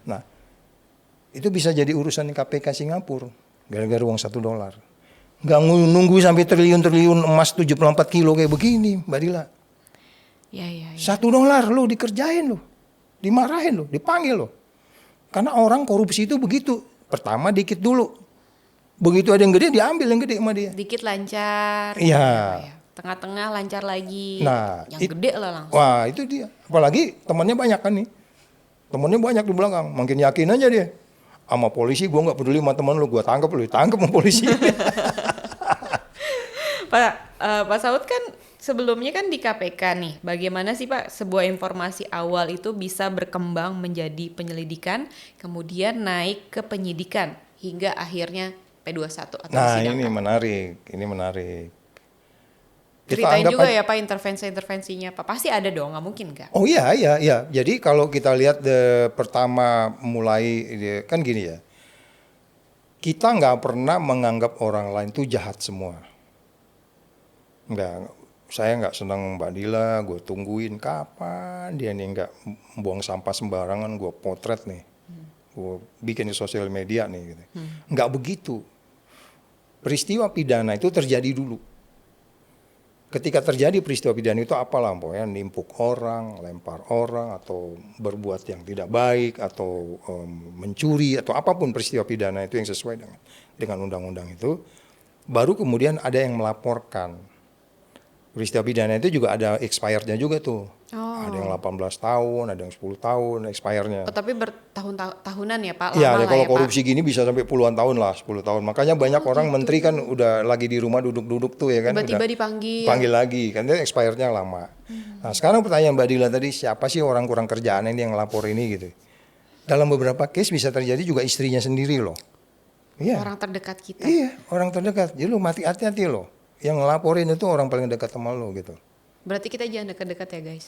Nah, itu bisa jadi urusan KPK Singapura, gara-gara uang $1. Nggak nunggu sampai triliun-triliun emas 74 kilo kayak begini, Mbak Dila. Ya. $1 lo dikerjain lo, dimarahin lo, dipanggil lo. Karena orang korupsi itu begitu. Pertama dikit dulu. Begitu ada yang gede diambil yang gede sama dia. Dikit lancar. Iya. Pak, ya. Tengah-tengah lancar lagi. Nah, yang gede lah langsung. Wah, itu dia. Apalagi temannya banyak kan nih. Temannya banyak di belakang. Makin yakin aja dia. Sama polisi gue nggak peduli sama teman lu, gue tangkap lu, tangkap sama polisi. Pak Saud kan sebelumnya kan di KPK nih. Bagaimana sih Pak sebuah informasi awal itu bisa berkembang menjadi penyelidikan, kemudian naik ke penyidikan hingga akhirnya P21 atau Nah, disidangkan. ini menarik. Ceritain juga ya Pak intervensinya Pak. Pasti ada dong, nggak mungkin nggak? Oh iya. Jadi kalau kita lihat pertama mulai kan gini ya. Kita nggak pernah menganggap orang lain itu jahat semua. Saya nggak senang Mbak Dila, gue tungguin kapan dia nih nggak buang sampah sembarangan, gue potret nih. Gue bikin di sosial media nih gitu. Nggak begitu. Peristiwa pidana itu terjadi dulu. Ketika terjadi peristiwa pidana itu apalah, pokoknya nimpuk orang, lempar orang, atau berbuat yang tidak baik, atau mencuri, atau apapun peristiwa pidana itu yang sesuai dengan undang-undang itu, baru kemudian ada yang melaporkan. Peristiwa pidana itu juga ada expirednya juga tuh. Ada yang 18 tahun, ada yang 10 tahun expirednya. Oh, tapi bertahun-tahunan ya Pak? Iya, Lama lah kalau ya Pak? korupsi gini bisa sampai puluhan tahun lah, 10 tahun. Makanya banyak orang menteri kan udah lagi di rumah duduk-duduk tuh ya kan. Tiba-tiba udah dipanggil. Panggil lagi, kan itu expirednya lama. Nah sekarang pertanyaan Mbak Dila tadi, siapa sih orang kurang kerjaan ini yang lapor ini gitu. Dalam beberapa case bisa terjadi juga istrinya sendiri loh. Iya. Orang terdekat kita. Iya, orang terdekat. Jadi lo hati-hati loh. Yang ngelaporin itu orang paling dekat sama lo gitu. Berarti kita jangan dekat-dekat ya guys.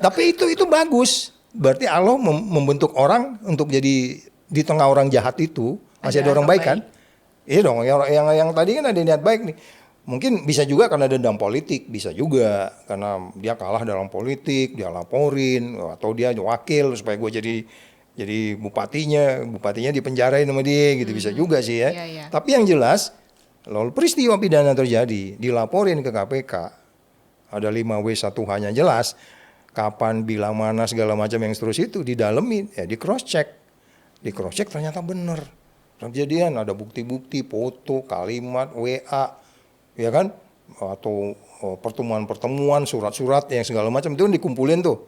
Tapi itu bagus. Berarti Allah membentuk orang untuk jadi di tengah orang jahat itu masih ada orang baik kan? Iya dong. Yang tadi kan ada niat baik nih. Mungkin bisa juga karena dendam politik, bisa juga karena dia kalah dalam politik, dia laporin atau dia wakil supaya gue jadi bupatinya dipenjarain sama dia gitu, bisa juga sih ya. Iya. Tapi yang jelas, lalu peristiwa pidana terjadi, dilaporin ke KPK, ada 5W1H-nya jelas, kapan, bila mana segala macam yang terus itu didalemin, ya di cross check ternyata benar. Kejadian ada bukti-bukti, foto, kalimat, WA, ya kan, atau pertemuan-pertemuan, surat-surat yang segala macam itu dikumpulin tuh.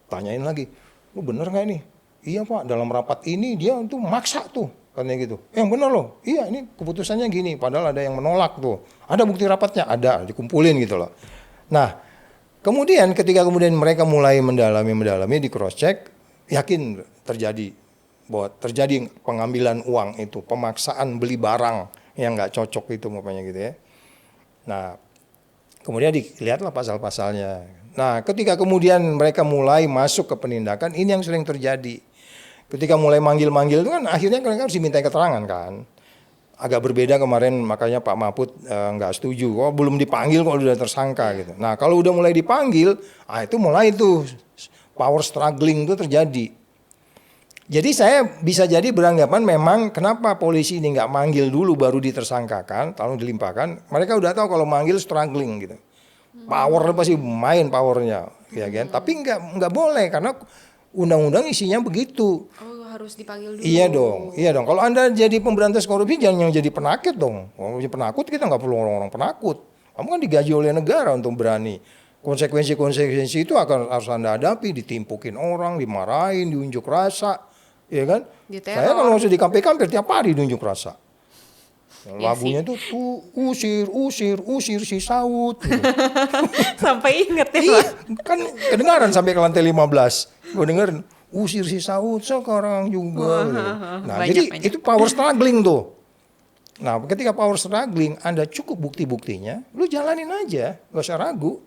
Tanyain lagi, lu bener nggak ini? Iya Pak, dalam rapat ini dia tuh maksa tuh, katanya gitu. Yang bener loh, iya ini keputusannya gini, padahal ada yang menolak tuh. Ada bukti rapatnya, ada, dikumpulin gitu loh. Nah, kemudian ketika mereka mulai mendalami di cross check, yakin bahwa terjadi pengambilan uang itu, pemaksaan beli barang yang nggak cocok itu makanya gitu ya. Nah, kemudian dilihatlah pasal-pasalnya. Nah, ketika kemudian mereka mulai masuk ke penindakan, ini yang sering terjadi. Ketika mulai manggil-manggil itu kan akhirnya mereka harus diminta keterangan kan. Agak berbeda kemarin, makanya Pak Mahfud nggak setuju. Kok belum dipanggil kok udah tersangka gitu. Nah, kalau udah mulai dipanggil, itu mulai tuh power struggling itu terjadi. Jadi saya bisa jadi beranggapan memang kenapa polisi ini nggak manggil dulu baru ditersangkakan, lalu dilimpahkan. Mereka udah tahu kalau manggil struggling gitu. Power pasti main powernya, ya kan? Tapi nggak boleh karena undang-undang isinya begitu. Oh, harus dipanggil dulu. Iya dong. Kalau Anda jadi pemberantas korupsi jangan yang jadi penakut dong. Kalau jadi penakut kita nggak perlu orang-orang penakut. Kamu kan digaji oleh negara untuk berani. Konsekuensi itu harus Anda hadapi, ditimpukin orang, dimarahin, diunjuk rasa, ya kan? Diteror. Saya kalau masuk di KPK hampir tiap hari diunjuk rasa. Iya Lagunya tuh usir si Saud. Gitu. Sampai inget ya, Iya, Pak. kan kedengaran sampai ke lantai 15. Gue dengerin usir si Saud sekarang juga. Gitu. Nah, jadi itu power struggling tuh. Nah, ketika power struggling, Anda cukup bukti-buktinya, lu jalanin aja, gak usah ragu.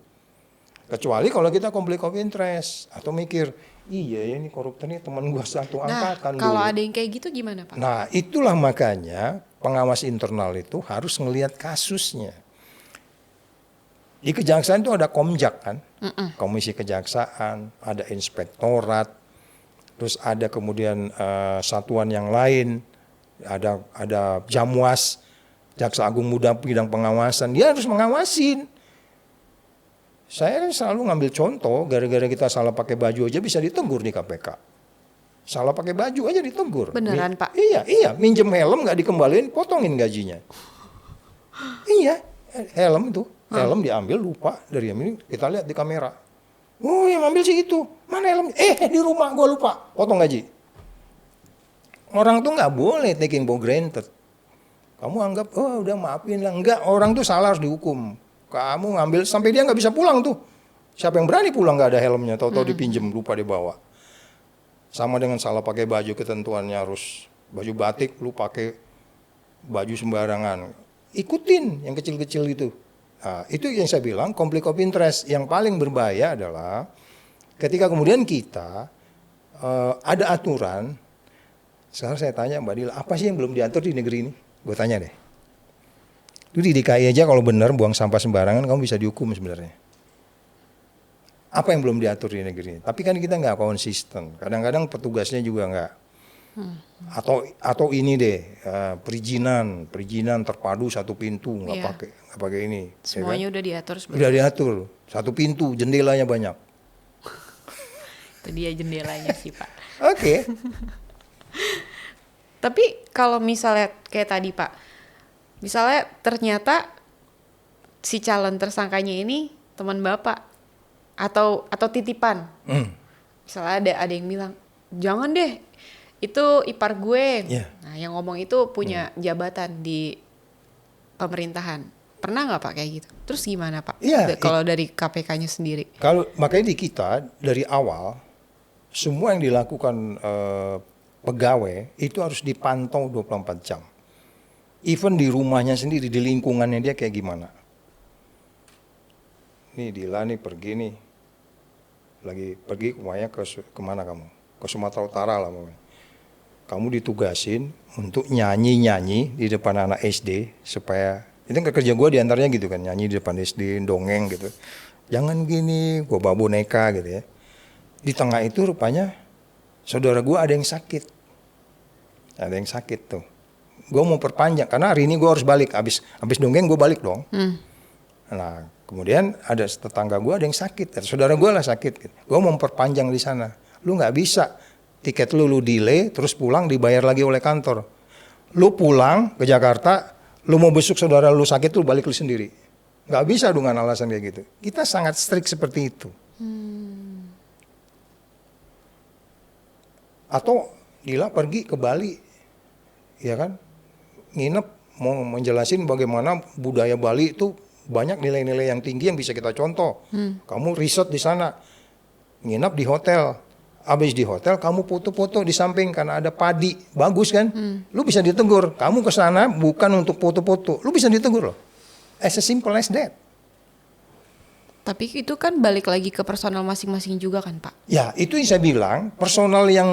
Kecuali kalau kita konflik of interest atau mikir, iya ya ini koruptor ini teman gua satu angkatan Kalau dulu. ada yang kayak gitu gimana, Pak? Nah, itulah makanya pengawas internal itu harus ngelihat kasusnya. Di kejaksaan itu ada komjak kan, komisi kejaksaan, ada inspektorat, terus ada kemudian satuan yang lain, ada Jamwas, Jaksa Agung Muda bidang pengawasan, dia harus mengawasin. Saya kan selalu ngambil contoh, gara-gara kita salah pakai baju aja bisa ditegur di KPK. Salah pakai baju aja ditegur. Beneran, Pak? Iya, minjem helm nggak dikembaliin, potongin gajinya. Iya, helm itu, helm diambil lupa dari ini, kita lihat di kamera. Oh, yang ambil sih itu, mana helm? Di rumah gua lupa, potong gaji. Orang tuh nggak boleh taking for granted. Kamu anggap, oh udah maafin lah. Enggak, orang tuh salah harus dihukum. Kamu ngambil sampai dia nggak bisa pulang tuh. Siapa yang berani pulang nggak ada helmnya, tahu-tahu dipinjem lupa dibawa. Sama dengan salah pakai baju, ketentuannya harus baju batik, lu pakai baju sembarangan. Ikutin yang kecil-kecil itu. Nah, itu yang saya bilang konflik of interest. Yang paling berbahaya adalah ketika kemudian kita ada aturan. Sekarang saya tanya Mbak Dila, apa sih yang belum diatur di negeri ini? Gue tanya deh. Itu di DKI aja kalau benar buang sampah sembarangan kamu bisa dihukum sebenarnya. Apa yang belum diatur di negeri ini? Tapi kan kita nggak konsisten. Kadang-kadang petugasnya juga nggak. Atau ini deh perizinan terpadu satu pintu nggak pakai ini. Semuanya ya kan? udah diatur sebenarnya. Udah diatur satu pintu, jendelanya banyak. Itu dia jendelanya sih, Pak. Oke. Tapi kalau misalnya kayak tadi, Pak, misalnya ternyata si calon tersangkanya ini teman Bapak atau titipan. Misalnya ada yang bilang, "Jangan deh. Itu ipar gue." Yeah. Nah, yang ngomong itu punya jabatan di pemerintahan. Pernah nggak Pak kayak gitu? Terus gimana Pak? Iya, Kalau dari KPK-nya sendiri? Kalau makanya di kita dari awal semua yang dilakukan pegawai itu harus dipantau 24 jam. Even di rumahnya sendiri, di lingkungannya dia kayak gimana. Nih Dila nih pergi nih. Lagi pergi kemana kamu? Ke Sumatera Utara lah. Kamu ditugasin untuk nyanyi-nyanyi di depan anak SD supaya, itu kan kerja gue diantaranya gitu kan, nyanyi di depan SD, dongeng gitu. Jangan gini, gue bawa boneka gitu ya. Di tengah itu rupanya saudara gue ada yang sakit. Ada yang sakit tuh. Gue mau perpanjang karena hari ini gue harus balik. Abis dongeng gue balik dong. Nah kemudian ada tetangga gue ada yang sakit. Saudara gue lah sakit. Gue mau perpanjang di sana. Lu nggak bisa. Tiket lu delay terus pulang dibayar lagi oleh kantor. Lu pulang ke Jakarta. Lu mau besuk saudara lu sakit lu balik lu sendiri. Nggak bisa dengan alasan kayak gitu. Kita sangat strict seperti itu. Atau Dila pergi ke Bali, ya kan, nginep mau menjelasin bagaimana budaya Bali itu banyak nilai-nilai yang tinggi yang bisa kita contoh. Kamu riset di sana, nginep di hotel, habis di hotel kamu foto-foto di samping karena ada padi, bagus kan? Lu bisa ditegur. Kamu ke sana bukan untuk foto-foto, lu bisa ditegur loh. As simple as that. Tapi itu kan balik lagi ke personal masing-masing juga kan Pak? Ya itu yang saya bilang, personal yang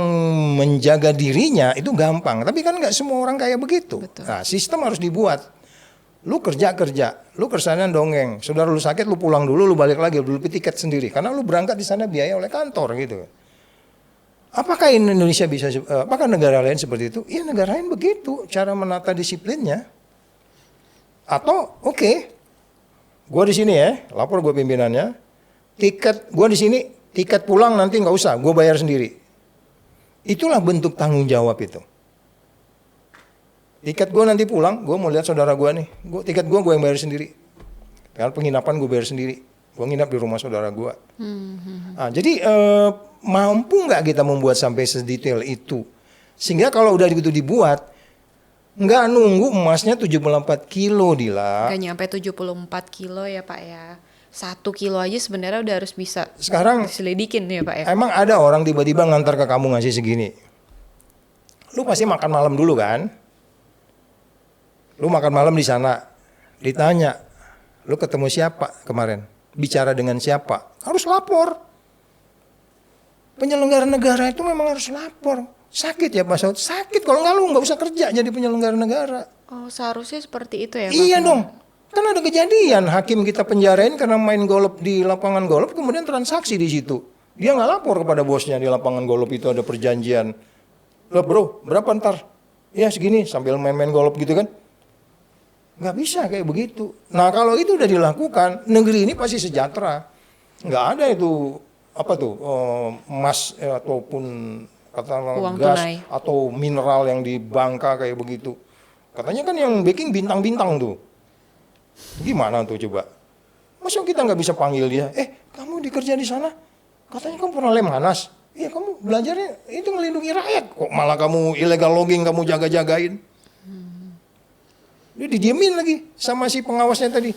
menjaga dirinya itu gampang. Tapi kan nggak semua orang kayak begitu. Betul. Nah sistem harus dibuat. Lu kerja, lu kesana dongeng. Saudara lu sakit, lu pulang dulu, lu balik lagi, lu beli tiket sendiri. Karena lu berangkat di sana biaya oleh kantor gitu. Apakah Indonesia bisa, apakah negara lain seperti itu? Iya, negara lain begitu cara menata disiplinnya. Atau gue di sini ya, lapor gue pimpinannya, tiket gue di sini, tiket pulang nanti nggak usah, gue bayar sendiri. Itulah bentuk tanggung jawab itu. Tiket gue nanti pulang, gue mau lihat saudara gue nih, tiket gue yang bayar sendiri. Karena penginapan gue bayar sendiri, gue nginap di rumah saudara gue. Nah, jadi mampu nggak kita membuat sampai sedetail itu? Sehingga kalau udah gitu dibuat, nggak nunggu emasnya 74 kilo, Dila. Nggak nyampe 74 kilo ya Pak ya. 1 kilo aja sebenarnya udah harus bisa Sekarang diselidikin ya Pak ya. emang ada orang tiba-tiba ngantar ke kamu ngasih segini. Lu pasti makan malam dulu kan? Lu makan malam di sana, ditanya, lu ketemu siapa kemarin? Bicara dengan siapa? Harus lapor. Penyelenggara negara itu memang harus lapor. Sakit ya Pak Saud? Sakit, kalau nggak lu nggak usah kerja jadi penyelenggara negara. Oh, seharusnya seperti itu ya Pak? Iya dong. Kan ada kejadian hakim kita penjarain karena main golf di lapangan golf, kemudian transaksi di situ. Dia nggak lapor kepada bosnya di lapangan golf itu ada perjanjian. Loh bro, berapa ntar? Ya segini, sambil main-main golf gitu kan. Nggak bisa kayak begitu. Nah kalau itu udah dilakukan, negeri ini pasti sejahtera. Nggak ada itu, apa tuh, emas ataupun katakanlah Uang gas tunai atau mineral yang di Bangka kayak begitu. Katanya kan yang backing bintang-bintang tuh. Gimana tuh coba? Masa kita nggak bisa panggil dia? Kamu dikerja di sana? Katanya kamu pernah Lemhanas. Iya kamu belajarnya itu melindungi rakyat. Kok malah kamu illegal logging kamu jaga-jagain? Dia didiemin lagi sama si pengawasnya tadi.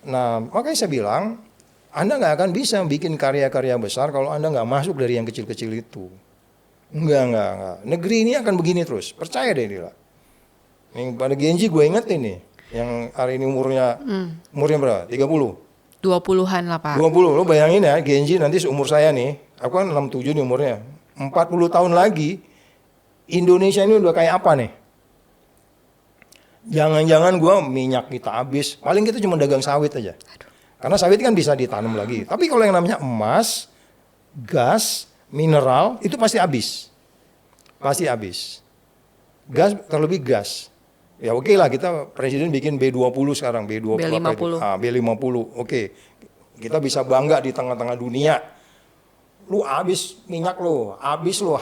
Nah makanya saya bilang, Anda nggak akan bisa bikin karya-karya besar kalau Anda nggak masuk dari yang kecil-kecil itu. Enggak. Negeri ini akan begini terus. Percaya deh Dila. Nih pada Genji gue inget ini. Yang hari ini umurnya berapa? 30? 20-an lah Pak. 20, lo bayangin ya Genji nanti seumur saya nih. Aku kan 67 nih umurnya. 40 tahun lagi Indonesia ini udah kayak apa nih? Jangan-jangan gue minyak kita habis. Paling kita cuma dagang sawit aja. Karena sawit kan bisa ditanam lagi. Tapi kalau yang namanya emas, gas, mineral itu pasti habis. Pasti habis. Gas, terlebih gas. Ya oke lah kita presiden bikin B20 sekarang. B50. B50. Oke. Kita bisa bangga di tengah-tengah dunia. Lu habis minyak lu. Habis lu.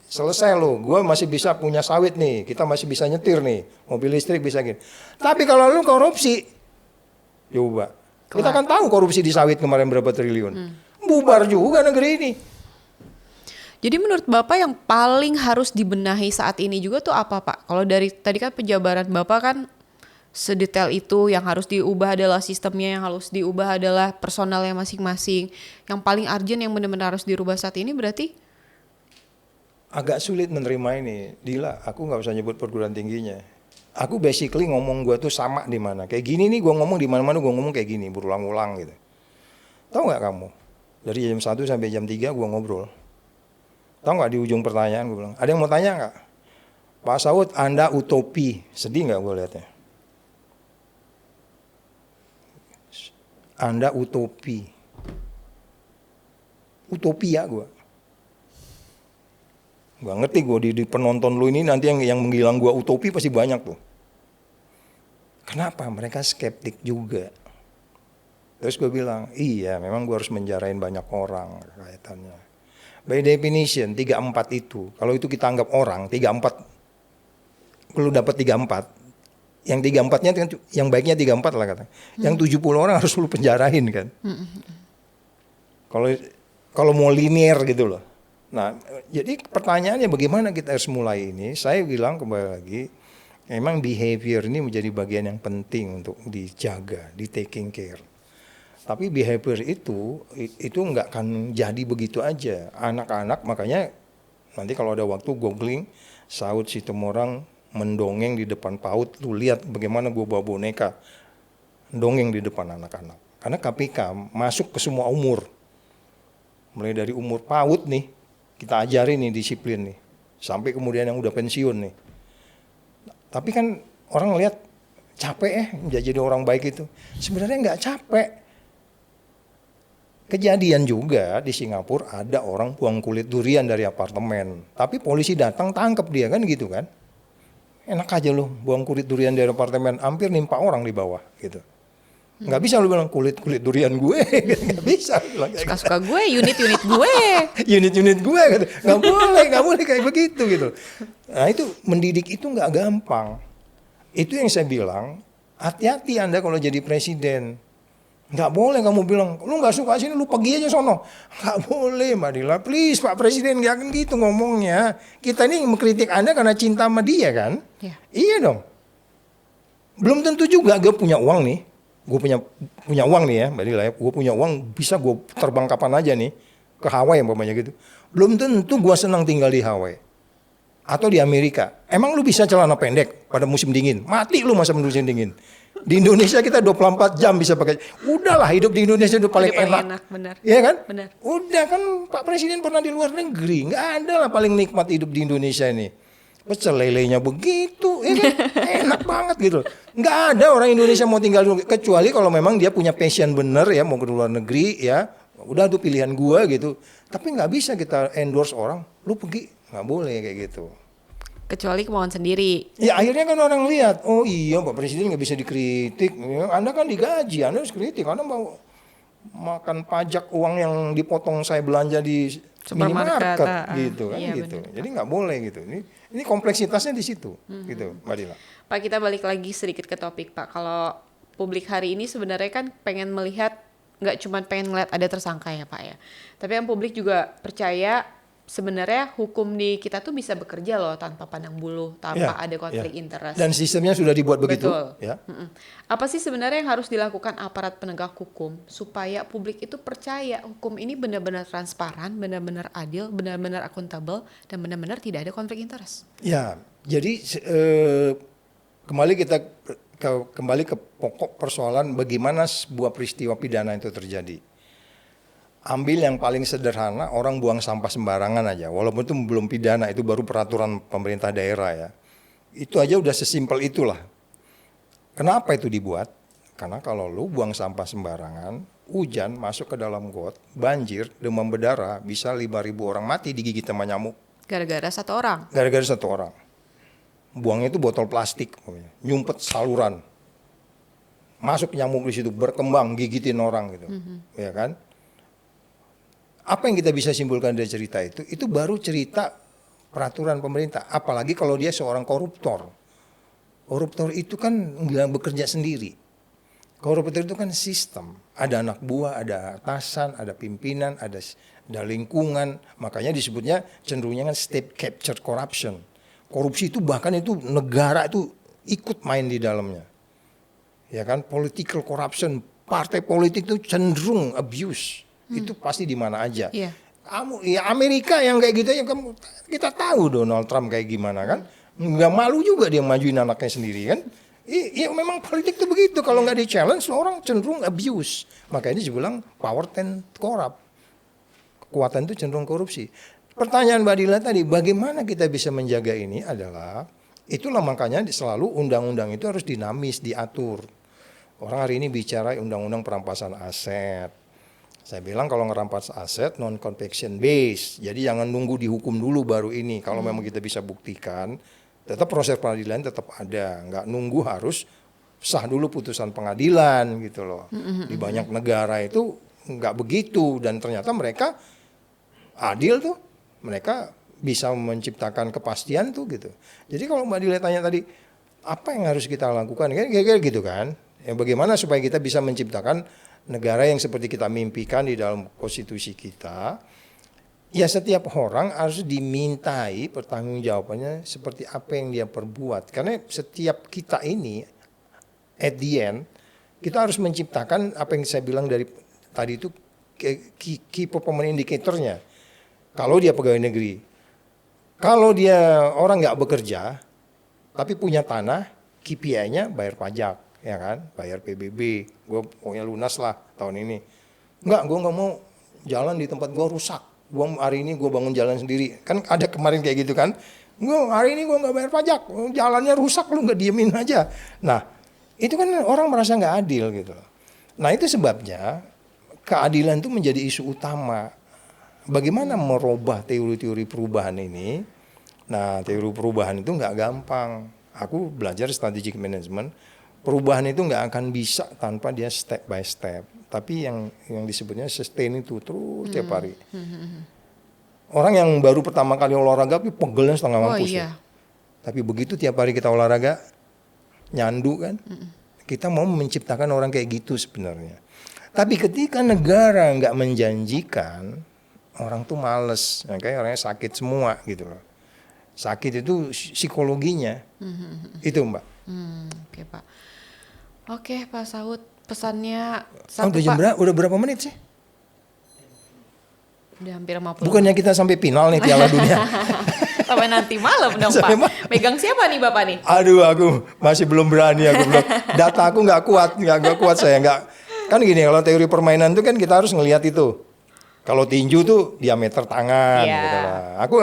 Selesai lo, gue masih bisa punya sawit nih, kita masih bisa nyetir nih, mobil listrik bisa gitu. Tapi kalau lu korupsi, coba, kita kan tahu korupsi di sawit kemarin berapa triliun, bubar juga negeri ini. Jadi menurut Bapak yang paling harus dibenahi saat ini juga tuh apa Pak? Kalau dari tadi kan penjabaran Bapak kan sedetail itu, yang harus diubah adalah sistemnya, yang harus diubah adalah personalnya masing-masing. Yang paling urgent yang benar-benar harus dirubah saat ini berarti? Agak sulit menerima ini, Dila. Aku nggak usah nyebut perguruan tingginya. Aku basically ngomong gue tuh sama di mana. Kayak gini nih gue ngomong di mana-mana gue ngomong kayak gini, berulang-ulang gitu. Tahu nggak kamu? Dari jam 1 sampai jam 3 gue ngobrol. Tahu nggak di ujung pertanyaan gue bilang, ada yang mau tanya nggak? Pak Saud, Anda utopi. Sedih nggak gue lihatnya? Anda utopi. Utopia gue. Gak ngerti gue di penonton lu ini nanti yang menghilang gue utopi pasti banyak tuh. Kenapa? Mereka skeptik juga. Terus gue bilang, iya memang gue harus menjarain banyak orang kaitannya. By definition 34 itu, kalau itu kita anggap orang 34, kalau dapat 34, yang 34-nya yang baiknya 34 lah katanya. Yang 70 orang harus lu penjarain kan. Kalau mau linear gitu loh. Nah, jadi pertanyaannya bagaimana kita harus mulai ini? Saya bilang kembali lagi, memang behavior ini menjadi bagian yang penting untuk dijaga, di taking care. Tapi behavior itu nggak akan jadi begitu aja. Anak-anak makanya nanti kalau ada waktu googling Saud Situmorang mendongeng di depan PAUD, lu lihat bagaimana gue bawa boneka dongeng di depan anak-anak. Karena KPK masuk ke semua umur, mulai dari umur PAUD nih. Kita ajarin nih disiplin nih. Sampai kemudian yang udah pensiun nih. Tapi kan orang lihat capek jadi orang baik itu. Sebenarnya nggak capek. Kejadian juga di Singapura ada orang buang kulit durian dari apartemen. Tapi polisi datang tangkap dia kan gitu kan. Enak aja lu buang kulit durian dari apartemen, hampir nimpa orang di bawah gitu. Nggak bisa lu bilang kulit durian gue, nggak bisa. Suka-suka gue, unit-unit gue. Unit-unit gue, gitu. Nggak boleh kayak begitu gitu. Nah itu mendidik itu nggak gampang. Itu yang saya bilang, hati-hati Anda kalau jadi presiden. Nggak boleh kamu bilang, lu nggak suka sini, lu pergi aja sono. Nggak boleh Mbak Dila, please Pak Presiden, jangan gitu ngomongnya. Kita ini mengkritik Anda karena cinta sama dia kan? Ya. Iya dong. Belum tentu juga gue punya uang nih. Gue punya uang nih ya Mbak Dila ya. Gue punya uang, bisa gue terbang kapan aja nih. Ke Hawaii umpamanya gitu. Belum tentu gue senang tinggal di Hawaii. Atau di Amerika. Emang lu bisa celana pendek pada musim dingin? Mati lu masa musim dingin. Di Indonesia kita 24 jam bisa pakai. Udahlah hidup di Indonesia itu paling enak. Benar. Iya kan? Benar. Udah kan Pak Presiden pernah di luar negeri. Nggak ada lah paling nikmat hidup di Indonesia ini. Pecel lelenya begitu. Ya kan? Enak banget gitu. Nggak ada orang Indonesia mau tinggal di luar negeri. Kecuali kalau memang dia punya passion bener ya. Mau ke luar negeri ya. Udah itu pilihan gua gitu. Tapi nggak bisa kita endorse orang. Lu pergi. Nggak boleh kayak gitu. Kecuali kemauan sendiri. Ya akhirnya kan orang lihat, oh iya Pak Presiden nggak bisa dikritik. Anda kan digaji, Anda harus kritik. Anda mau makan pajak uang yang dipotong saya belanja di minimarket gitu kan, iya, gitu. Benar. Jadi nggak boleh gitu. Ini kompleksitasnya di situ, gitu Mbak Dila. Pak, kita balik lagi sedikit ke topik Pak. Kalau publik hari ini sebenarnya kan pengen melihat, nggak cuma pengen ngeliat ada tersangka ya Pak ya. Tapi yang publik juga percaya sebenarnya hukum di kita tuh bisa bekerja loh tanpa pandang bulu, tanpa ada konflik interest. Dan sistemnya sudah dibuat begitu. Betul. Ya. Apa sih sebenarnya yang harus dilakukan aparat penegak hukum supaya publik itu percaya hukum ini benar-benar transparan, benar-benar adil, benar-benar akuntabel, dan benar-benar tidak ada konflik interest? Ya, jadi kembali ke pokok persoalan bagaimana sebuah peristiwa pidana itu terjadi. Ambil yang paling sederhana, orang buang sampah sembarangan aja. Walaupun itu belum pidana, itu baru peraturan pemerintah daerah ya. Itu aja udah sesimpel itulah. Kenapa itu dibuat? Karena kalau lu buang sampah sembarangan, hujan masuk ke dalam got, banjir, demam berdarah, bisa 5.000 orang mati digigit sama nyamuk. Gara-gara satu orang? Gara-gara satu orang. Buangnya itu botol plastik, nyumpet saluran. Masuk nyamuk di situ, berkembang, gigitin orang gitu. Ya kan? Apa yang kita bisa simpulkan dari cerita itu? Itu baru cerita peraturan pemerintah. Apalagi kalau dia seorang koruptor. Koruptor itu kan nggak bekerja sendiri. Koruptor itu kan sistem. Ada anak buah, ada atasan, ada pimpinan, ada lingkungan. Makanya disebutnya cenderungnya kan state capture corruption. Korupsi itu bahkan itu negara itu ikut main di dalamnya. Ya kan, political corruption. Partai politik itu cenderung abuse. Itu pasti di mana aja. Yeah. Ya Amerika yang kayak gitu ya, kita tahu Donald Trump kayak gimana kan. Nggak malu juga dia majuin anaknya sendiri kan. Iya memang politik itu begitu. Kalau nggak di challenge orang cenderung abuse. Makanya dia bilang power tend corrupt. Kekuatan itu cenderung korupsi. Pertanyaan Mbak Dila tadi, bagaimana kita bisa menjaga ini adalah, itulah makanya selalu undang-undang itu harus dinamis, diatur. Orang hari ini bicara undang-undang perampasan aset. Saya bilang kalau ngerampas aset non-conviction base, jadi jangan nunggu dihukum dulu baru ini. Kalau memang kita bisa buktikan, tetap proses peradilan tetap ada. Nggak nunggu harus sah dulu putusan pengadilan gitu loh. Di banyak negara itu nggak begitu dan ternyata mereka adil tuh. Mereka bisa menciptakan kepastian tuh gitu. Jadi kalau Mbak Dila tanya tadi, apa yang harus kita lakukan? Kira-kira gitu kan. Ya, bagaimana supaya kita bisa menciptakan negara yang seperti kita mimpikan di dalam konstitusi kita, ya setiap orang harus dimintai pertanggungjawabannya seperti apa yang dia perbuat. Karena setiap kita ini, at the end, kita harus menciptakan apa yang saya bilang dari tadi itu, key performance indicatornya. Kalau dia pegawai negeri, kalau dia orang nggak bekerja, tapi punya tanah, KPI-nya bayar pajak. Ya kan, bayar PBB, gue pokoknya lunas lah tahun ini. Gue nggak mau jalan di tempat gue rusak. Gue hari ini gue bangun jalan sendiri. Kan ada kemarin kayak gitu kan. Hari ini gue nggak bayar pajak, jalannya rusak, lu nggak diemin aja. Nah, itu kan orang merasa nggak adil gitu. Nah itu sebabnya keadilan itu menjadi isu utama. Bagaimana merubah teori-teori perubahan ini? Nah, teori perubahan itu nggak gampang. Aku belajar strategic management. Perubahan itu nggak akan bisa tanpa dia step by step. Tapi yang disebutnya sustain itu terus tiap hari. Orang yang baru pertama kali olahraga tapi pegelnya setengah mampus. iya. Tapi begitu tiap hari kita olahraga, nyandu kan. Kita mau menciptakan orang kayak gitu sebenarnya. Tapi ketika negara nggak menjanjikan, orang tuh males. Kayak orangnya sakit semua gitu loh. Sakit itu psikologinya. Itu Mbak. Oke Pak. Oke Pak Saud, pesannya Oh, satu Pak. udah berapa menit sih? Udah hampir 50. Bukannya kita sampai final nih Piala Dunia. Sampai nanti malam dong Sampai Pak. Megang siapa nih Bapak nih? Aduh, aku masih belum berani. Data aku nggak kuat saya nggak. Kan gini, kalau teori permainan itu kan kita harus ngelihat itu. Kalau tinju tuh diameter tangan, Iya. gitu lah. Aku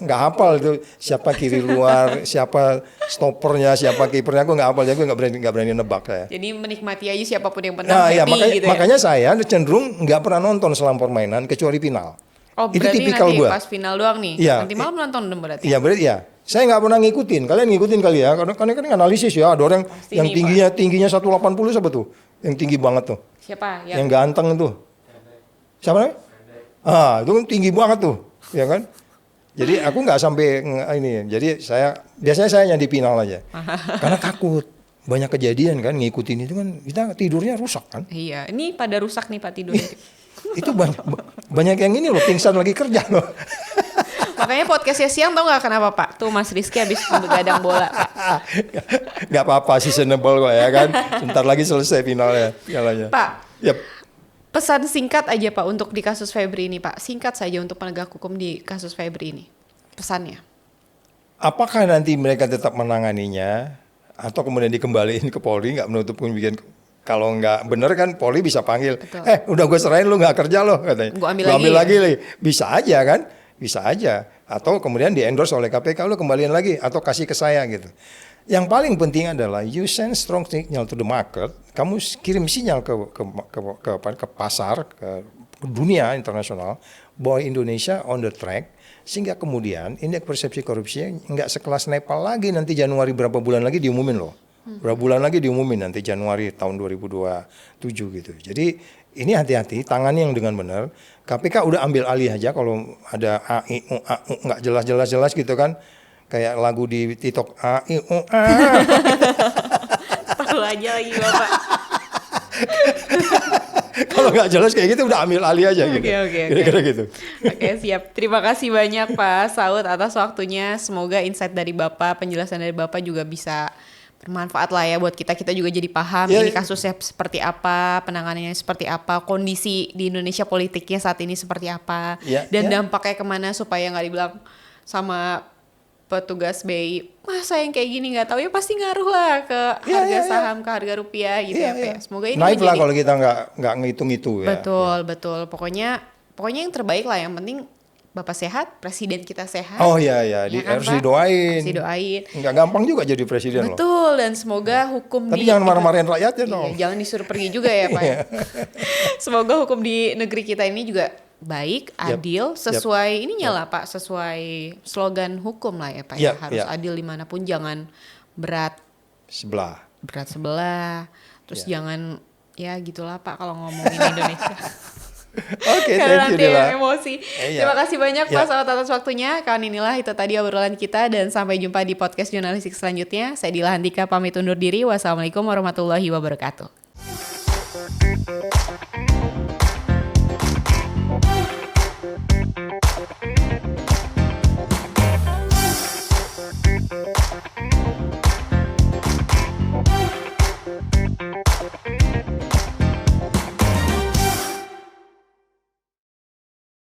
nggak hafal itu siapa kiri luar, siapa stopernya, siapa kipernya. Aku nggak hafal, jadi aku nggak berani nebak saya. Jadi menikmati aja siapapun yang menang Nah, ya, happy gitu ya. makanya saya cenderung nggak pernah nonton selama permainan kecuali final. Oh, Itu berarti tipikal nanti gua. pas final doang nih. Iya. Nanti malam nonton dong berarti. Iya berarti ya. Saya nggak pernah ngikutin. Kalian ngikutin kali ya? Karena kan analisis ya. Ada orang Pasti yang nih, tingginya 180 siapa tuh? Yang tinggi banget tuh. Siapa? Yang ganteng itu. Siapa namanya? Itu kan tinggi banget tuh, ya kan? Jadi aku nggak sampai ini. Jadi biasanya saya di final aja. Karena takut. Banyak kejadian kan ngikutin itu kan kita tidurnya rusak kan. Iya, ini pada rusak nih Pak tidurnya. Itu banyak yang ini loh pingsan lagi kerja loh. Makanya podcastnya siang tau nggak kenapa Pak? Tuh Mas Rizky habis begadang bola Pak. Gak apa-apa, seasonable kok ya kan. Sebentar lagi selesai finalnya. Pialanya. Pak, Yap. pesan singkat aja Pak untuk di kasus Febri ini Pak. Singkat saja untuk penegak hukum di kasus Febri ini. Pesannya. Apakah nanti mereka tetap menanganinya atau kemudian dikembaliin ke Polri, nggak menutup kemungkinan kalau nggak bener kan Polri bisa panggil. Betul. Udah gue serahin lu nggak kerja lo katanya. Gua ambil Gua lagi lagi. Bisa aja kan? Bisa aja. Atau kemudian di endorse oleh KPK lu kembaliin lagi atau kasih ke saya gitu. Yang paling penting adalah you send strong signal to the market. Kamu kirim sinyal ke pasar, ke dunia internasional bahwa Indonesia on the track, sehingga kemudian indeks persepsi korupsi nggak sekelas Nepal lagi nanti Januari berapa bulan lagi diumumin loh. Berapa bulan lagi diumumin nanti Januari tahun 2027 gitu. Jadi ini hati-hati, tangani yang dengan benar. KPK udah ambil alih aja kalau ada AIU nggak jelas gitu kan. Kayak lagu di TikTok AIU Tahu aja lagi Bapak. Kalau nggak jelas kayak gitu udah ambil alih aja gitu. Oke. Kira-kira gitu. Oke siap. Terima kasih banyak Pak Saud atas waktunya. Semoga insight dari Bapak, penjelasan dari Bapak juga bisa bermanfaat lah ya buat kita. Kita juga jadi paham Ya, ini kasusnya seperti apa, penanganannya seperti apa, kondisi di Indonesia politiknya saat ini seperti apa, Ya, dan ya. dampaknya kemana supaya nggak dibilang sama petugas BI, masa yang kayak gini nggak tahu ya pasti ngaruh lah ke Ya, harga ya. saham, ke harga rupiah gitu Iya, ya Pak. iya. Semoga ini Naif lah menjadi kalau kita nggak ngitung itu ya. betul. Pokoknya yang terbaik lah. Yang penting Bapak sehat, presiden kita sehat. Oh iya, Ya kan, harus Pak? didoain. Harus didoain. Nggak gampang juga jadi presiden loh. Betul, dan semoga hukum Tapi di jangan marah-marahin rakyatnya dong. Iya, jangan disuruh pergi juga ya Pak. ya. Semoga hukum di negeri kita ini juga baik, adil, sesuai ininya lah Pak, sesuai slogan hukum lah ya Pak. Ya. Yap, Harus yap. adil dimanapun, jangan berat Sebelah. sebelah. Terus Ya. jangan ya gitulah Pak kalau ngomongin Indonesia. Oke, Karena thank you nanti Dela. emosi. Iya. Terima kasih banyak Pak Ya. Saud atas waktunya. Kawan inilah itu tadi obrolan kita dan sampai jumpa di podcast jurnalistik selanjutnya. Saya Dila Handika pamit undur diri. Wassalamualaikum warahmatullahi wabarakatuh.